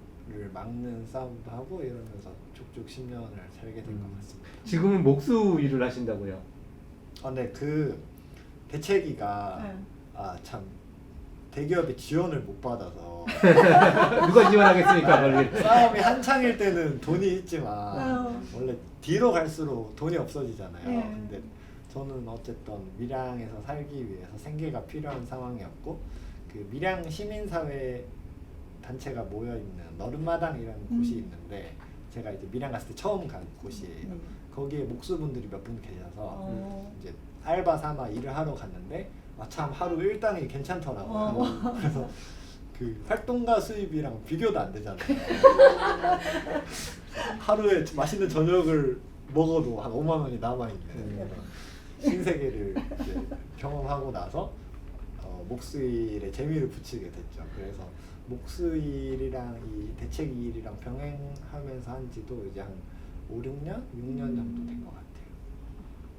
막는 싸움도 하고 이러면서 쭉쭉 10년을 살게 된 것 같습니다. 지금은 목수 일을 하신다고요? 네, 그 대책위가 참 대기업이 지원을 못 받아서 누가 지원하겠습니까? 그걸. 싸움이 한창일 때는 돈이 있지만 원래 뒤로 갈수록 돈이 없어지잖아요. 근데 저는 어쨌든 밀양에서 살기 위해서 생계가 필요한 상황이었고 그 밀양 시민사회 단체가 모여있는 너른마당이라는 곳이 있는데 제가 이제 밀양 갔을 때 처음 간 곳이에요. 거기에 목수분들이 몇 분 계셔서 이제 알바 삼아 일을 하러 갔는데 참 하루 일당이 괜찮더라고요. 그래서 그 활동가 수입이랑 비교도 안 되잖아요. 하루에 맛있는 저녁을 먹어도 한 5만 원이 남아있는 신세계를 이제 경험하고 나서 목수일에 재미를 붙이게 됐죠. 그래서 목수일이랑 이 대책일이랑 병행하면서 한 지도 이제 한 5, 6년? 6년 정도 된 것 같아요.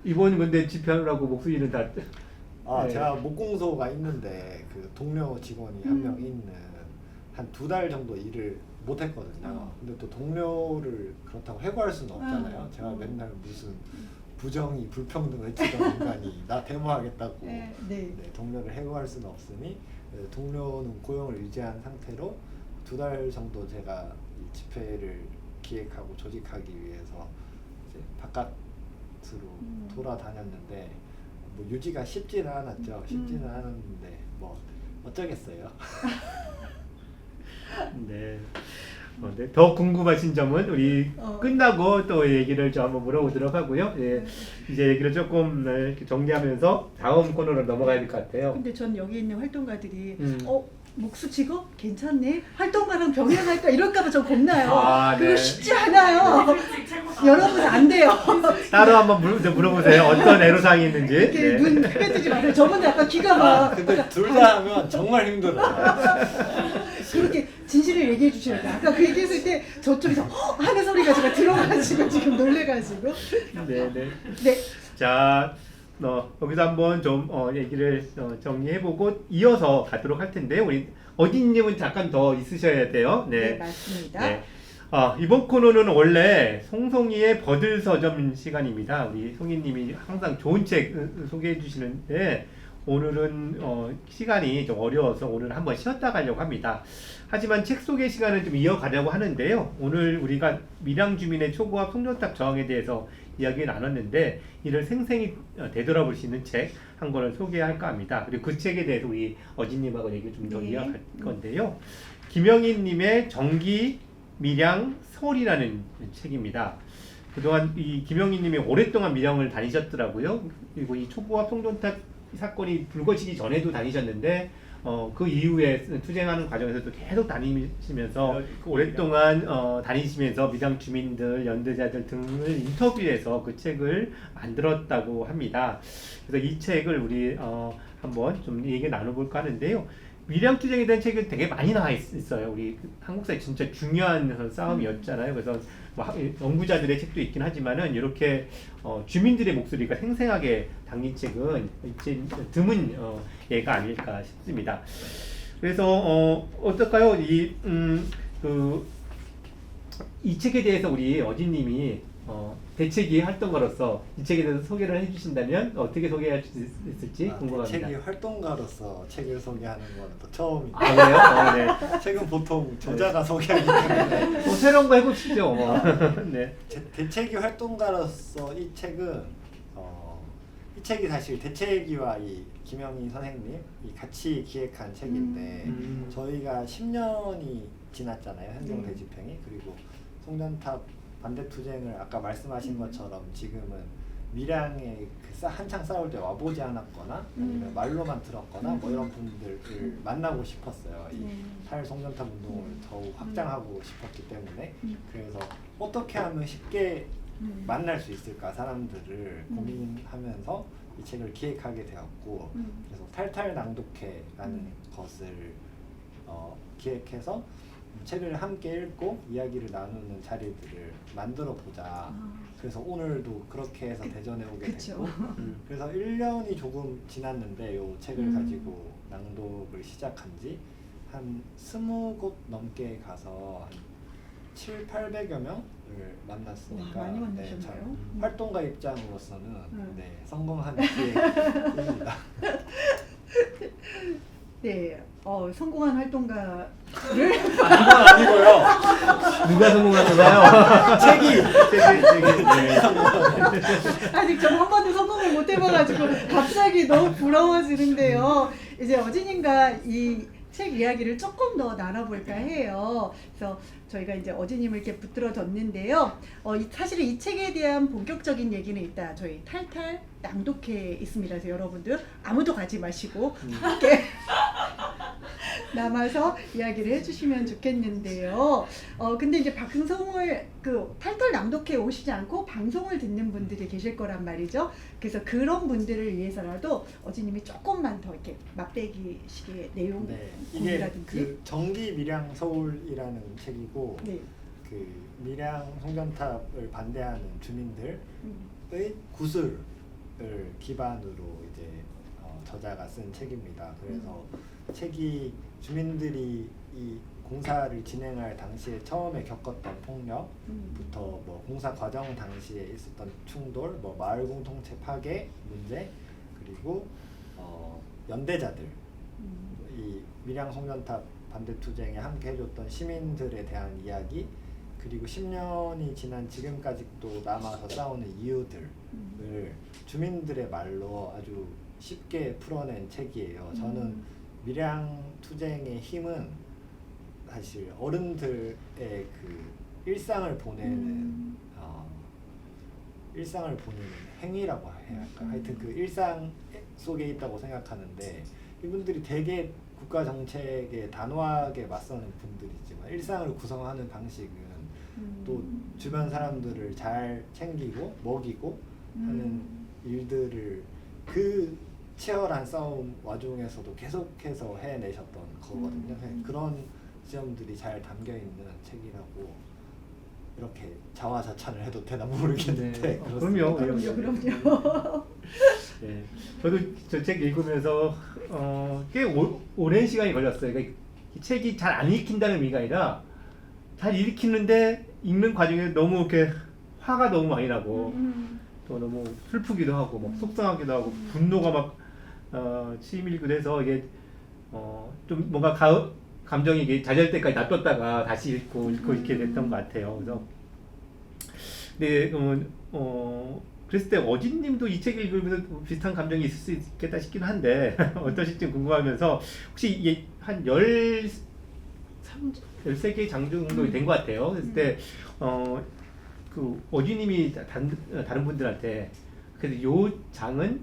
이번 근데 집회하라고 목수일은 다 네. 제가 목공소가 있는데 그 동료 직원이 한 명 있는 한 2달 정도 일을 못 했거든요. 근데 또 동료를 그렇다고 해고할 수는 없잖아요. 제가 맨날 무슨 부정의 불평등 외치던 인간이 나 데모하겠다고 동료를 해고할 수는 없으니 동료는 고용을 유지한 상태로 2달 정도 제가 이 집회를 기획하고 조직하기 위해서 이제 바깥으로 돌아다녔는데 뭐 유지가 쉽지는 않았죠. 쉽지는 않았는데 뭐 어쩌겠어요. 네. 네. 더 궁금하신 점은 우리 끝나고 또 얘기를 좀 한번 물어보도록 하고요. 예, 이제 얘기를 조금 이렇게 정리하면서 다음 코너로 넘어가야 될 것 같아요. 근데 전 여기 있는 활동가들이 목수 직업 괜찮네? 활동가랑 병행할까? 이럴까봐 좀 겁나요. 그거 네. 쉽지 않아요. 여러분 안 돼요. 따로 한번 물어보세요. 어떤 애로사항이 있는지. 이렇게 눈 빼뜨지 마세요. 저번에 약간 귀가 막 근데 둘 다 하면 정말 힘들어요. 그렇게 진실을 얘기해 주셔야 돼요. 아까 그 얘기했을 때 저쪽에서 하는 소리가 제가 들어가지고 지금 놀래가지고. 네. 네. 자, 여기서 한번 좀 얘기를 정리해보고 이어서 가도록 할 텐데 우리 어딘님은 잠깐 더 있으셔야 돼요. 네, 맞습니다. 네. 이번 코너는 원래 송송이의 버들서점 시간입니다. 우리 송이님이 항상 좋은 책 소개해 주시는데 오늘은 시간이 좀 어려워서 오늘 한번 쉬었다 가려고 합니다. 하지만 책 소개 시간을 좀 이어가려고 하는데요. 오늘 우리가 밀양 주민의 초고압 송전탑 저항에 대해서 이야기 나눴는데 이를 생생히 되돌아볼 수 있는 책 한 권을 소개할까 합니다. 그리고 그 책에 대해서 우리 어진님하고 얘기를 좀 더 이어갈 건데요. 김영희님의 정기 밀양 서울이라는 책입니다. 그동안 이 김영희님이 오랫동안 밀양을 다니셨더라고요. 그리고 이 초고압 송전탑 사건이 불거지기 전에도 다니셨는데 그 이후에 투쟁하는 과정에서도 계속 다니시면서 오랫동안 다니시면서 밀양 주민들, 연대자들 등을 인터뷰해서 그 책을 만들었다고 합니다. 그래서 이 책을 우리 한번 좀 얘기 나눠볼까 하는데요. 밀양 투쟁에 대한 책이 되게 많이 나와 있어요. 우리 한국사에 진짜 중요한 싸움이었잖아요. 그래서 뭐 연구자들의 책도 있긴 하지만은 이렇게 주민들의 목소리가 생생하게 담긴 책은 이제 드문 예가 아닐까 싶습니다. 그래서 어떨까요? 이 책에 대해서 우리 어진님이 대책위 활동가로서 이 책에 대해서 소개를 해주신다면 어떻게 소개할 수 있을지 궁금합니다. 대책위 활동가로서 책을 소개하는 건 또 처음이고 아, 그래요? 네. 책은 보통 저자가 소개하기 때문에 새로운 거 해보시죠. 네. 대책위 활동가로서 이 책은 이 책이 사실 대책위와 이 김영희 선생님 이 같이 기획한 책인데 저희가 10년이 지났잖아요. 행정 대집행이. 그리고 송전탑 반대 투쟁을 아까 말씀하신 것처럼 지금은 밀양에 한창 싸울 때 와보지 않았거나 아니면 말로만 들었거나 뭐 이런 분들을 만나고 싶었어요. 이 탈송전탑 운동을 더욱 확장하고 싶었기 때문에 그래서 어떻게 하면 쉽게 만날 수 있을까 사람들을 고민하면서 이 책을 기획하게 되었고 그래서 탈탈 낭독회라는 것을 기획해서 책을 함께 읽고 이야기를 나누는 자리들을 만들어 보자. 그래서 오늘도 그렇게 해서 대전에 오게 됐고 그래서 1년이 조금 지났는데 이 책을 가지고 낭독을 시작한 지 한 20곳 넘게 가서 한 700~800여 명을 만났으니까 와, 많이 만나셨네요. 활동가 입장으로서는 네, 성공한 기획입니다. 네, 성공한 활동가를 이건 아니고요. 누가 성공한 건가요? 책이 네. 아직 전 한 번도 성공을 못 해봐가지고 갑자기 너무 부러워지는데요. 이제 어진님과 이 책 이야기를 조금 더 나눠볼까 해요. 그래서 저희가 이제 어진님을 이렇게 붙들어뒀는데요. 사실은 이 책에 대한 본격적인 얘기는 일단 저희 탈탈 낭독회에 있습니다. 그래서 여러분들 아무도 가지 마시고 함께 남아서 이야기를 해주시면 좋겠는데요. 근데 이제 방송을 탈탈 낭독회에 오시지 않고 방송을 듣는 분들이 계실 거란 말이죠. 그래서 그런 분들을 위해서라도 어진님이 조금만 더 이렇게 맛배기식의 내용 네, 이게 공유라든지. 그 정기 밀양 서울이라는 책이고 네. 그 밀양 송전탑을 반대하는 주민들의 구슬을 기반으로 이제 저자가 쓴 책입니다. 그래서 책이 주민들이 이 공사를 진행할 당시에 처음에 겪었던 폭력부터 뭐 공사 과정 당시에 있었던 충돌, 뭐 마을 공동체 파괴 문제, 그리고 연대자들, 이 밀양 송전탑 반대 투쟁에 함께 해줬던 시민들에 대한 이야기, 그리고 10년이 지난 지금까지도 남아서 싸우는 이유들을 주민들의 말로 아주 쉽게 풀어낸 책이에요. 저는 밀양 투쟁의 힘은 사실 어른들의 그 일상을 보내는 행위라고 해야 할까? 하여튼 그 일상 속에 있다고 생각하는데 이분들이 되게 국가 정책에 단호하게 맞서는 분들이지만 일상을 구성하는 방식은 또 주변 사람들을 잘 챙기고 먹이고 하는 일들을 그 치열한 싸움 와중에서도 계속해서 해내셨던 거거든요. 그런 지점들이 잘 담겨있는 책이라고 이렇게 자화자찬을 해도 되나 모르겠는데 네. 그렇습니다. 그럼요. 네. 저도 저 책 읽으면서 꽤 오랜 시간이 걸렸어요. 그러니까 이 책이 잘 안 읽힌다는 의미가 아니라 잘 읽히는데 읽는 과정에 너무 이렇게 화가 너무 많이 나고 또 너무 슬프기도 하고 막 속상하기도 하고 분노가 막 치밀기도 해서 이게 좀 뭔가 감정이 이게 자제할 때까지 놔뒀다가 다시 읽고 이렇게 됐던 것 같아요. 그래서 네, 그랬을 때 어진님도 이 책 읽으면서 비슷한 감정이 있을 수 있겠다 싶긴 한데 어떠실지 궁금하면서 혹시 이게 한 13개 장 정도 된 것 같아요. 그랬을 때 그 어진님이 다른 분들한테 그래서 요 장은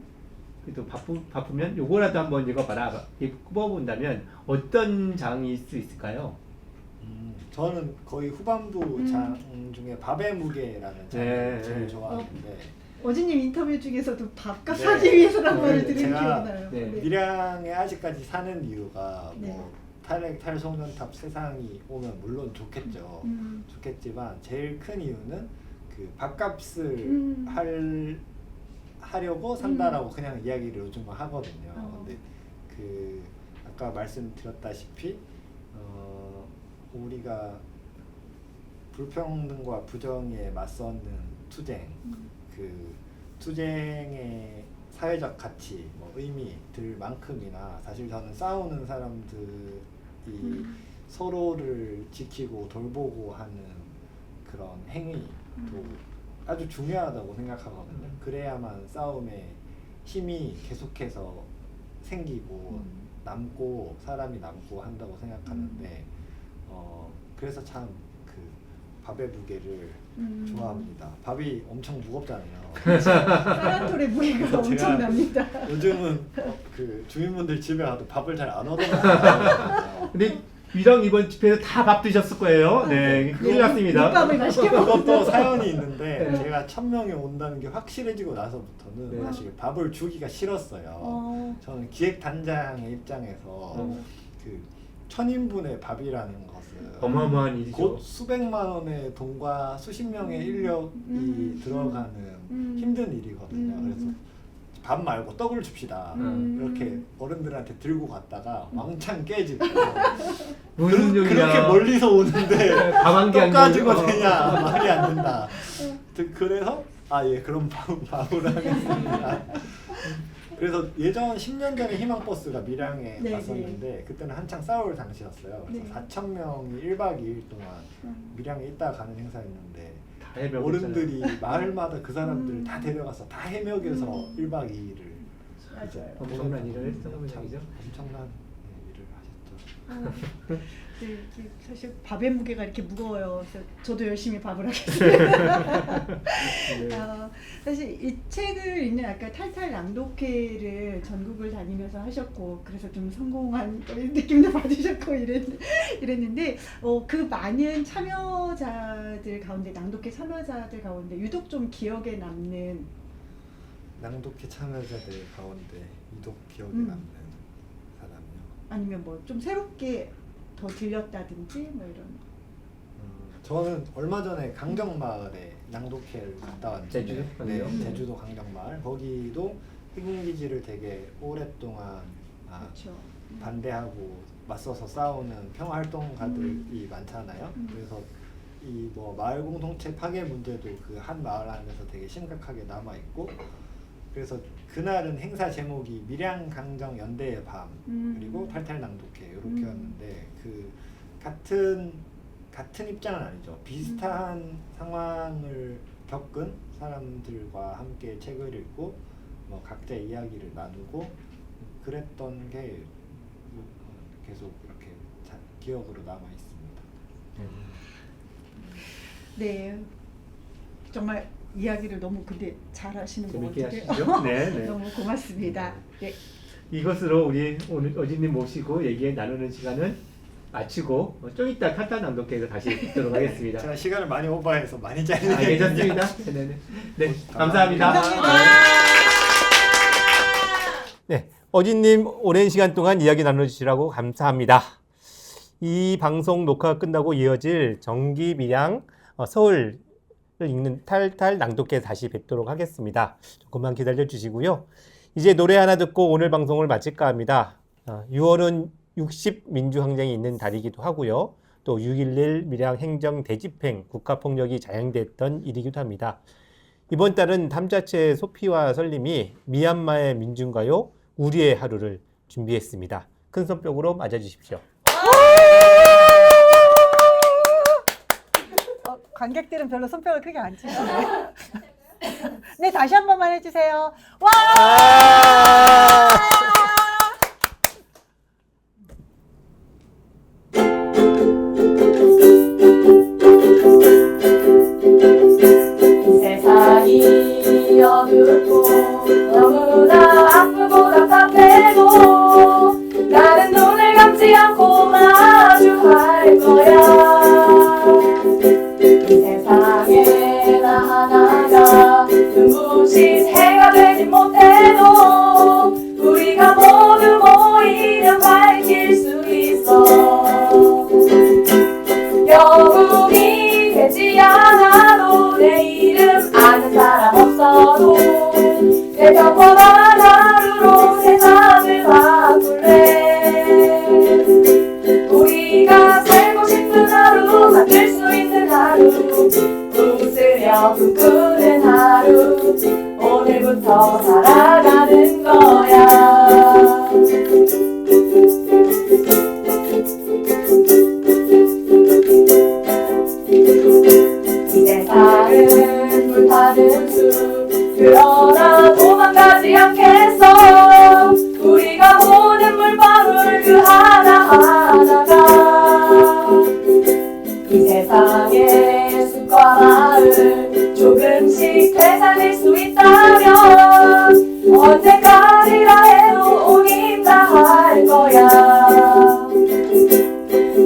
그래도 바쁘면 요거라도 한번 읽어봐라. 이렇게 꼽아본다면 어떤 장일 수 있을까요? 저는 거의 후반부 장 중에 밥의 무게라는 장을 네. 제일 좋아하는데 어진님 인터뷰 중에서도 밥값 네. 사기 위해서란 말을 네, 들은 제가 기억이 나요. 네. 밀양에 아직까지 사는 이유가 네. 뭐 탈송전탑 세상이 오면 물론 좋겠죠. 좋겠지만 제일 큰 이유는 그 밥값을 하려고 산다라고 그냥 이야기를 요즘은 하거든요. 근데 그 아까 말씀드렸다시피 우리가 불평등과 부정에 맞서는 투쟁, 그 투쟁의 사회적 가치, 뭐 의미들만큼이나 사실 저는 싸우는 사람들이 서로를 지키고 돌보고 하는 그런 행위도 아주 중요하다고 생각하거든요. 그래야만 싸움에 힘이 계속해서 생기고 남고 사람이 남고 한다고 생각하는데 그래서 참 그 밥의 무게를 좋아합니다. 밥이 엄청 무겁잖아요. 사란톨의 무게가 제가 엄청납니다. 요즘은 그 주민분들 집에 가도 밥을 잘 안 얻어먹어요. 근데 밀양 이번 집회에서 다 밥 드셨을 거예요. 네, 큰일 났습니다. 밥을 맛있게 먹어. 그것도 사연이 있는데 네. 제가 1000명이 온다는 게 확실해지고 나서부터는 네. 사실 밥을 주기가 싫었어요. 저는 기획단장의 입장에서 그 1000인분의 밥이라는 것은 어마어마한 일이죠. 곧 수백만 원의 돈과 수십 명의 인력이 들어가는 힘든 일이거든요. 그래서 밥 말고 떡을 줍시다. 이렇게 어른들한테 들고 갔다가 왕창 깨지고 무슨 그렇게 일이야. 멀리서 오는데 밥 한 개 떡 안 가지고 되고. 되냐 말이 안 된다. 그래서 예 그럼 밥으로 하겠습니다. 그래서 예전 10년 전에 희망버스가 밀양에 네, 왔었는데 그때는 한창 싸울 당시였어요. 그래서 네. 4,000명이 1박 2일 동안 밀양에 있다가 가는 행사였는데 다 해먹었잖아요. 어른들이 마을마다 그 사람들을 다 데려가서 다 해먹여서 1박 2일을 맞아요. 엄청난 일을 했다는 참 얘기죠. 엄청난 일을 하셨죠. 네, 사실 밥의 무게가 이렇게 무거워요. 그래서 저도 열심히 밥을 하겠습니다. 네. 사실 이 책을 읽는 아까 탈탈 낭독회를 전국을 다니면서 하셨고 그래서 좀 성공한 느낌도 받으셨고 이랬는데 그 많은 참여자들 가운데 낭독회 참여자들 가운데 유독 좀 기억에 남는 낭독회 참여자들 가운데 유독 기억에 남는 사람이요. 아니면 뭐 좀 새롭게 더 들렸다든지 뭐 이런. 저는 얼마 전에 강정마을에 낭독회를 갔다 왔는데 제주도? 네, 아니요? 제주도 강정마을 거기도 흑인기지를 되게 오랫동안 그렇죠. 반대하고 맞서서 싸우는 평화활동가들이 많잖아요. 그래서 이 뭐 마을 공동체 파괴 문제도 그 한 마을 안에서 되게 심각하게 남아 있고 그래서 그날은 행사 제목이 밀양 강정 연대의 밤 그리고 탈탈 낭독회 이렇게였는데 그 같은 입장은 아니죠. 비슷한 상황을 겪은 사람들과 함께 책을 읽고 뭐 각자 이야기를 나누고 그랬던 게 계속 이렇게 기억으로 남아 있습니다. 네, 정말 이야기를 너무 근데 잘하시는 것 재밌게 같아요. 하시죠. 네, 네. 너무 고맙습니다. 네. 이것으로 우리 오늘 어진님 모시고 얘기 나누는 시간은 마치고 좀 이따 탈탈 낭독회에서 다시 뵙도록 하겠습니다. 제가 시간을 많이 오버해서 많이 잘리네요. 괜찮습니다. 네, 네. 감사합니다. 네, 어진님 오랜 시간 동안 이야기 나눠주시라고 감사합니다. 이 방송 녹화가 끝나고 이어질 정기 밀양 서울을 읽는 탈탈 낭독회 다시 뵙도록 하겠습니다. 조금만 기다려 주시고요. 이제 노래 하나 듣고 오늘 방송을 마칠까 합니다. 6월은 60 민주항쟁이 있는 달이기도 하고요. 또 6.11 밀양 행정 대집행 국가폭력이 자행됐던 일이기도 합니다. 이번 달은 탐자체 소피와 설림이 미얀마의 민중가요 우리의 하루를 준비했습니다. 큰 손뼉으로 맞아주십시오. 관객들은 별로 손뼉을 크게 안 치시네요. 네, 다시 한 번만 해주세요. 와! 세상이 어둡고 너무나 아픈 잊지 않고 마주할 거야. 이 세상에 나 하나가 눈부신 해가 되지 못해도 우리가 모두 모이면 밝힐 수 있어. 영웅이 되지 않아도 내 이름 아는 사람 없어도 내 평범한 하루로 세상을 바꿀래. 우리가 살고 싶은 하루 만들 수 있는 하루 웃으며 꿈꾸는 하루 오늘부터 살아가는 거야. 이 세상은 불타는 숲 그러나 도망가지 않겠어. 우리가 보는 물방울 그 하나하나가 이 세상의 숲과 마을 조금씩 되살릴 수 있다면 언제까지라 해도 오긴 다 할 거야.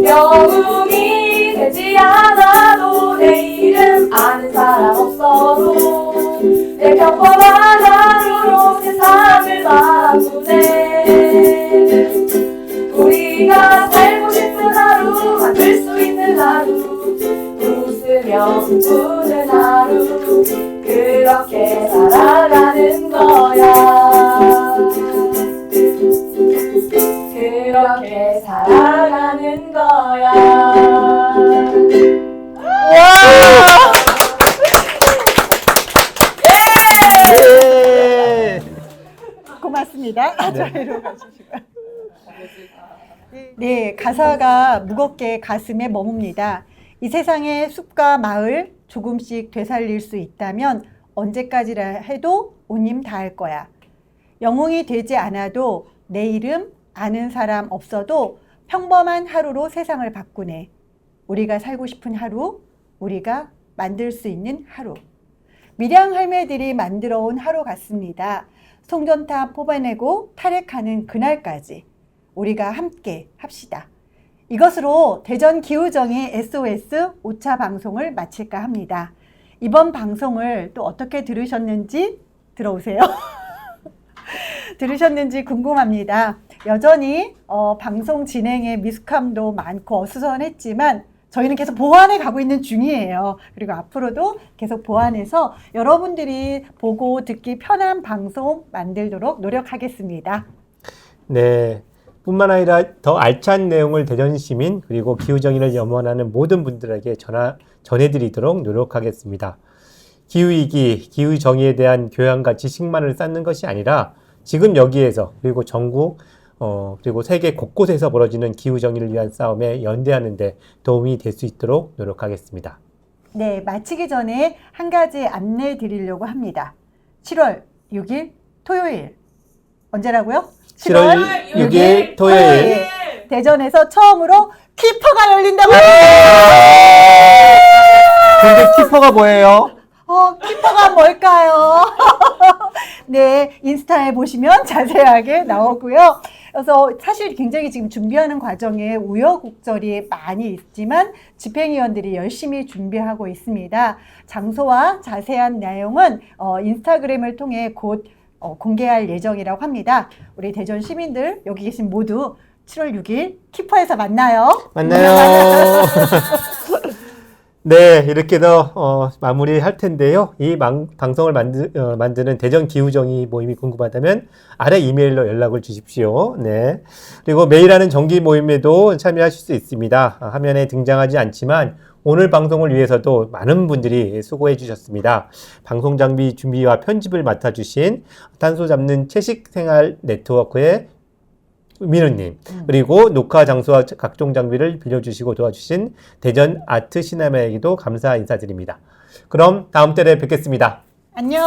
영웅이 되지 않아도 내 이름 아는 사람 없어도 내 평범한 하루로 세상을 바꾸네. 우리가 살고 싶은 하루 만들 수 있는 하루 웃으며 꿈꾸는 하루 그렇게 살아가는 거야. 그렇게 살아가는 거야. 네. 고맙습니다. 저희로 가주시고요. 네, 가사가 무겁게 가슴에 머뭅니다. 이 세상의 숲과 마을 조금씩 되살릴 수 있다면 언제까지라 해도 온 힘 다할 거야. 영웅이 되지 않아도 내 이름 아는 사람 없어도 평범한 하루로 세상을 바꾸네. 우리가 살고 싶은 하루, 우리가 만들 수 있는 하루. 밀양 할매들이 만들어 온 하루 같습니다. 송전탑 뽑아내고 탈핵하는 그날까지 우리가 함께 합시다. 이것으로 대전 기우정의 SOS 5차 방송을 마칠까 합니다. 이번 방송을 또 어떻게 들으셨는지 들어오세요. 들으셨는지 궁금합니다. 여전히 방송 진행에 미숙함도 많고 어수선했지만 저희는 계속 보완해 가고 있는 중이에요. 그리고 앞으로도 계속 보완해서 여러분들이 보고 듣기 편한 방송 만들도록 노력하겠습니다. 네. 뿐만 아니라 더 알찬 내용을 대전 시민 그리고 기후정의를 염원하는 모든 분들에게 전해드리도록 노력하겠습니다. 기후위기, 기후정의에 대한 교양과 지식만을 쌓는 것이 아니라 지금 여기에서 그리고 전국 그리고 세계 곳곳에서 벌어지는 기후정의를 위한 싸움에 연대하는 데 도움이 될 수 있도록 노력하겠습니다. 네, 마치기 전에 한 가지 안내 드리려고 합니다. 7월 6일 토요일 언제라고요? 7월 6일 토요일 대전에서 처음으로 키퍼가 열린다고 근데 키퍼가 뭐예요? 키퍼가 뭘까요? 네, 인스타에 보시면 자세하게 나오고요. 그래서 사실 굉장히 지금 준비하는 과정에 우여곡절이 많이 있지만 집행위원들이 열심히 준비하고 있습니다. 장소와 자세한 내용은 인스타그램을 통해 곧 공개할 예정이라고 합니다. 우리 대전 시민들 여기 계신 모두 7월 6일 키퍼에서 만나요. 만나요. 네, 이렇게 더 마무리할 텐데요. 이 방송을 만드는 대전 기후정의 모임이 궁금하다면 아래 이메일로 연락을 주십시오. 네. 그리고 매일 하는 정기 모임에도 참여하실 수 있습니다. 화면에 등장하지 않지만 오늘 방송을 위해서도 많은 분들이 수고해 주셨습니다. 방송 장비 준비와 편집을 맡아주신 탄소 잡는 채식생활 네트워크의 민우님, 그리고 녹화 장소와 각종 장비를 빌려주시고 도와주신 대전 아트 시네마에게도 감사 인사드립니다. 그럼 다음 달에 뵙겠습니다. 안녕.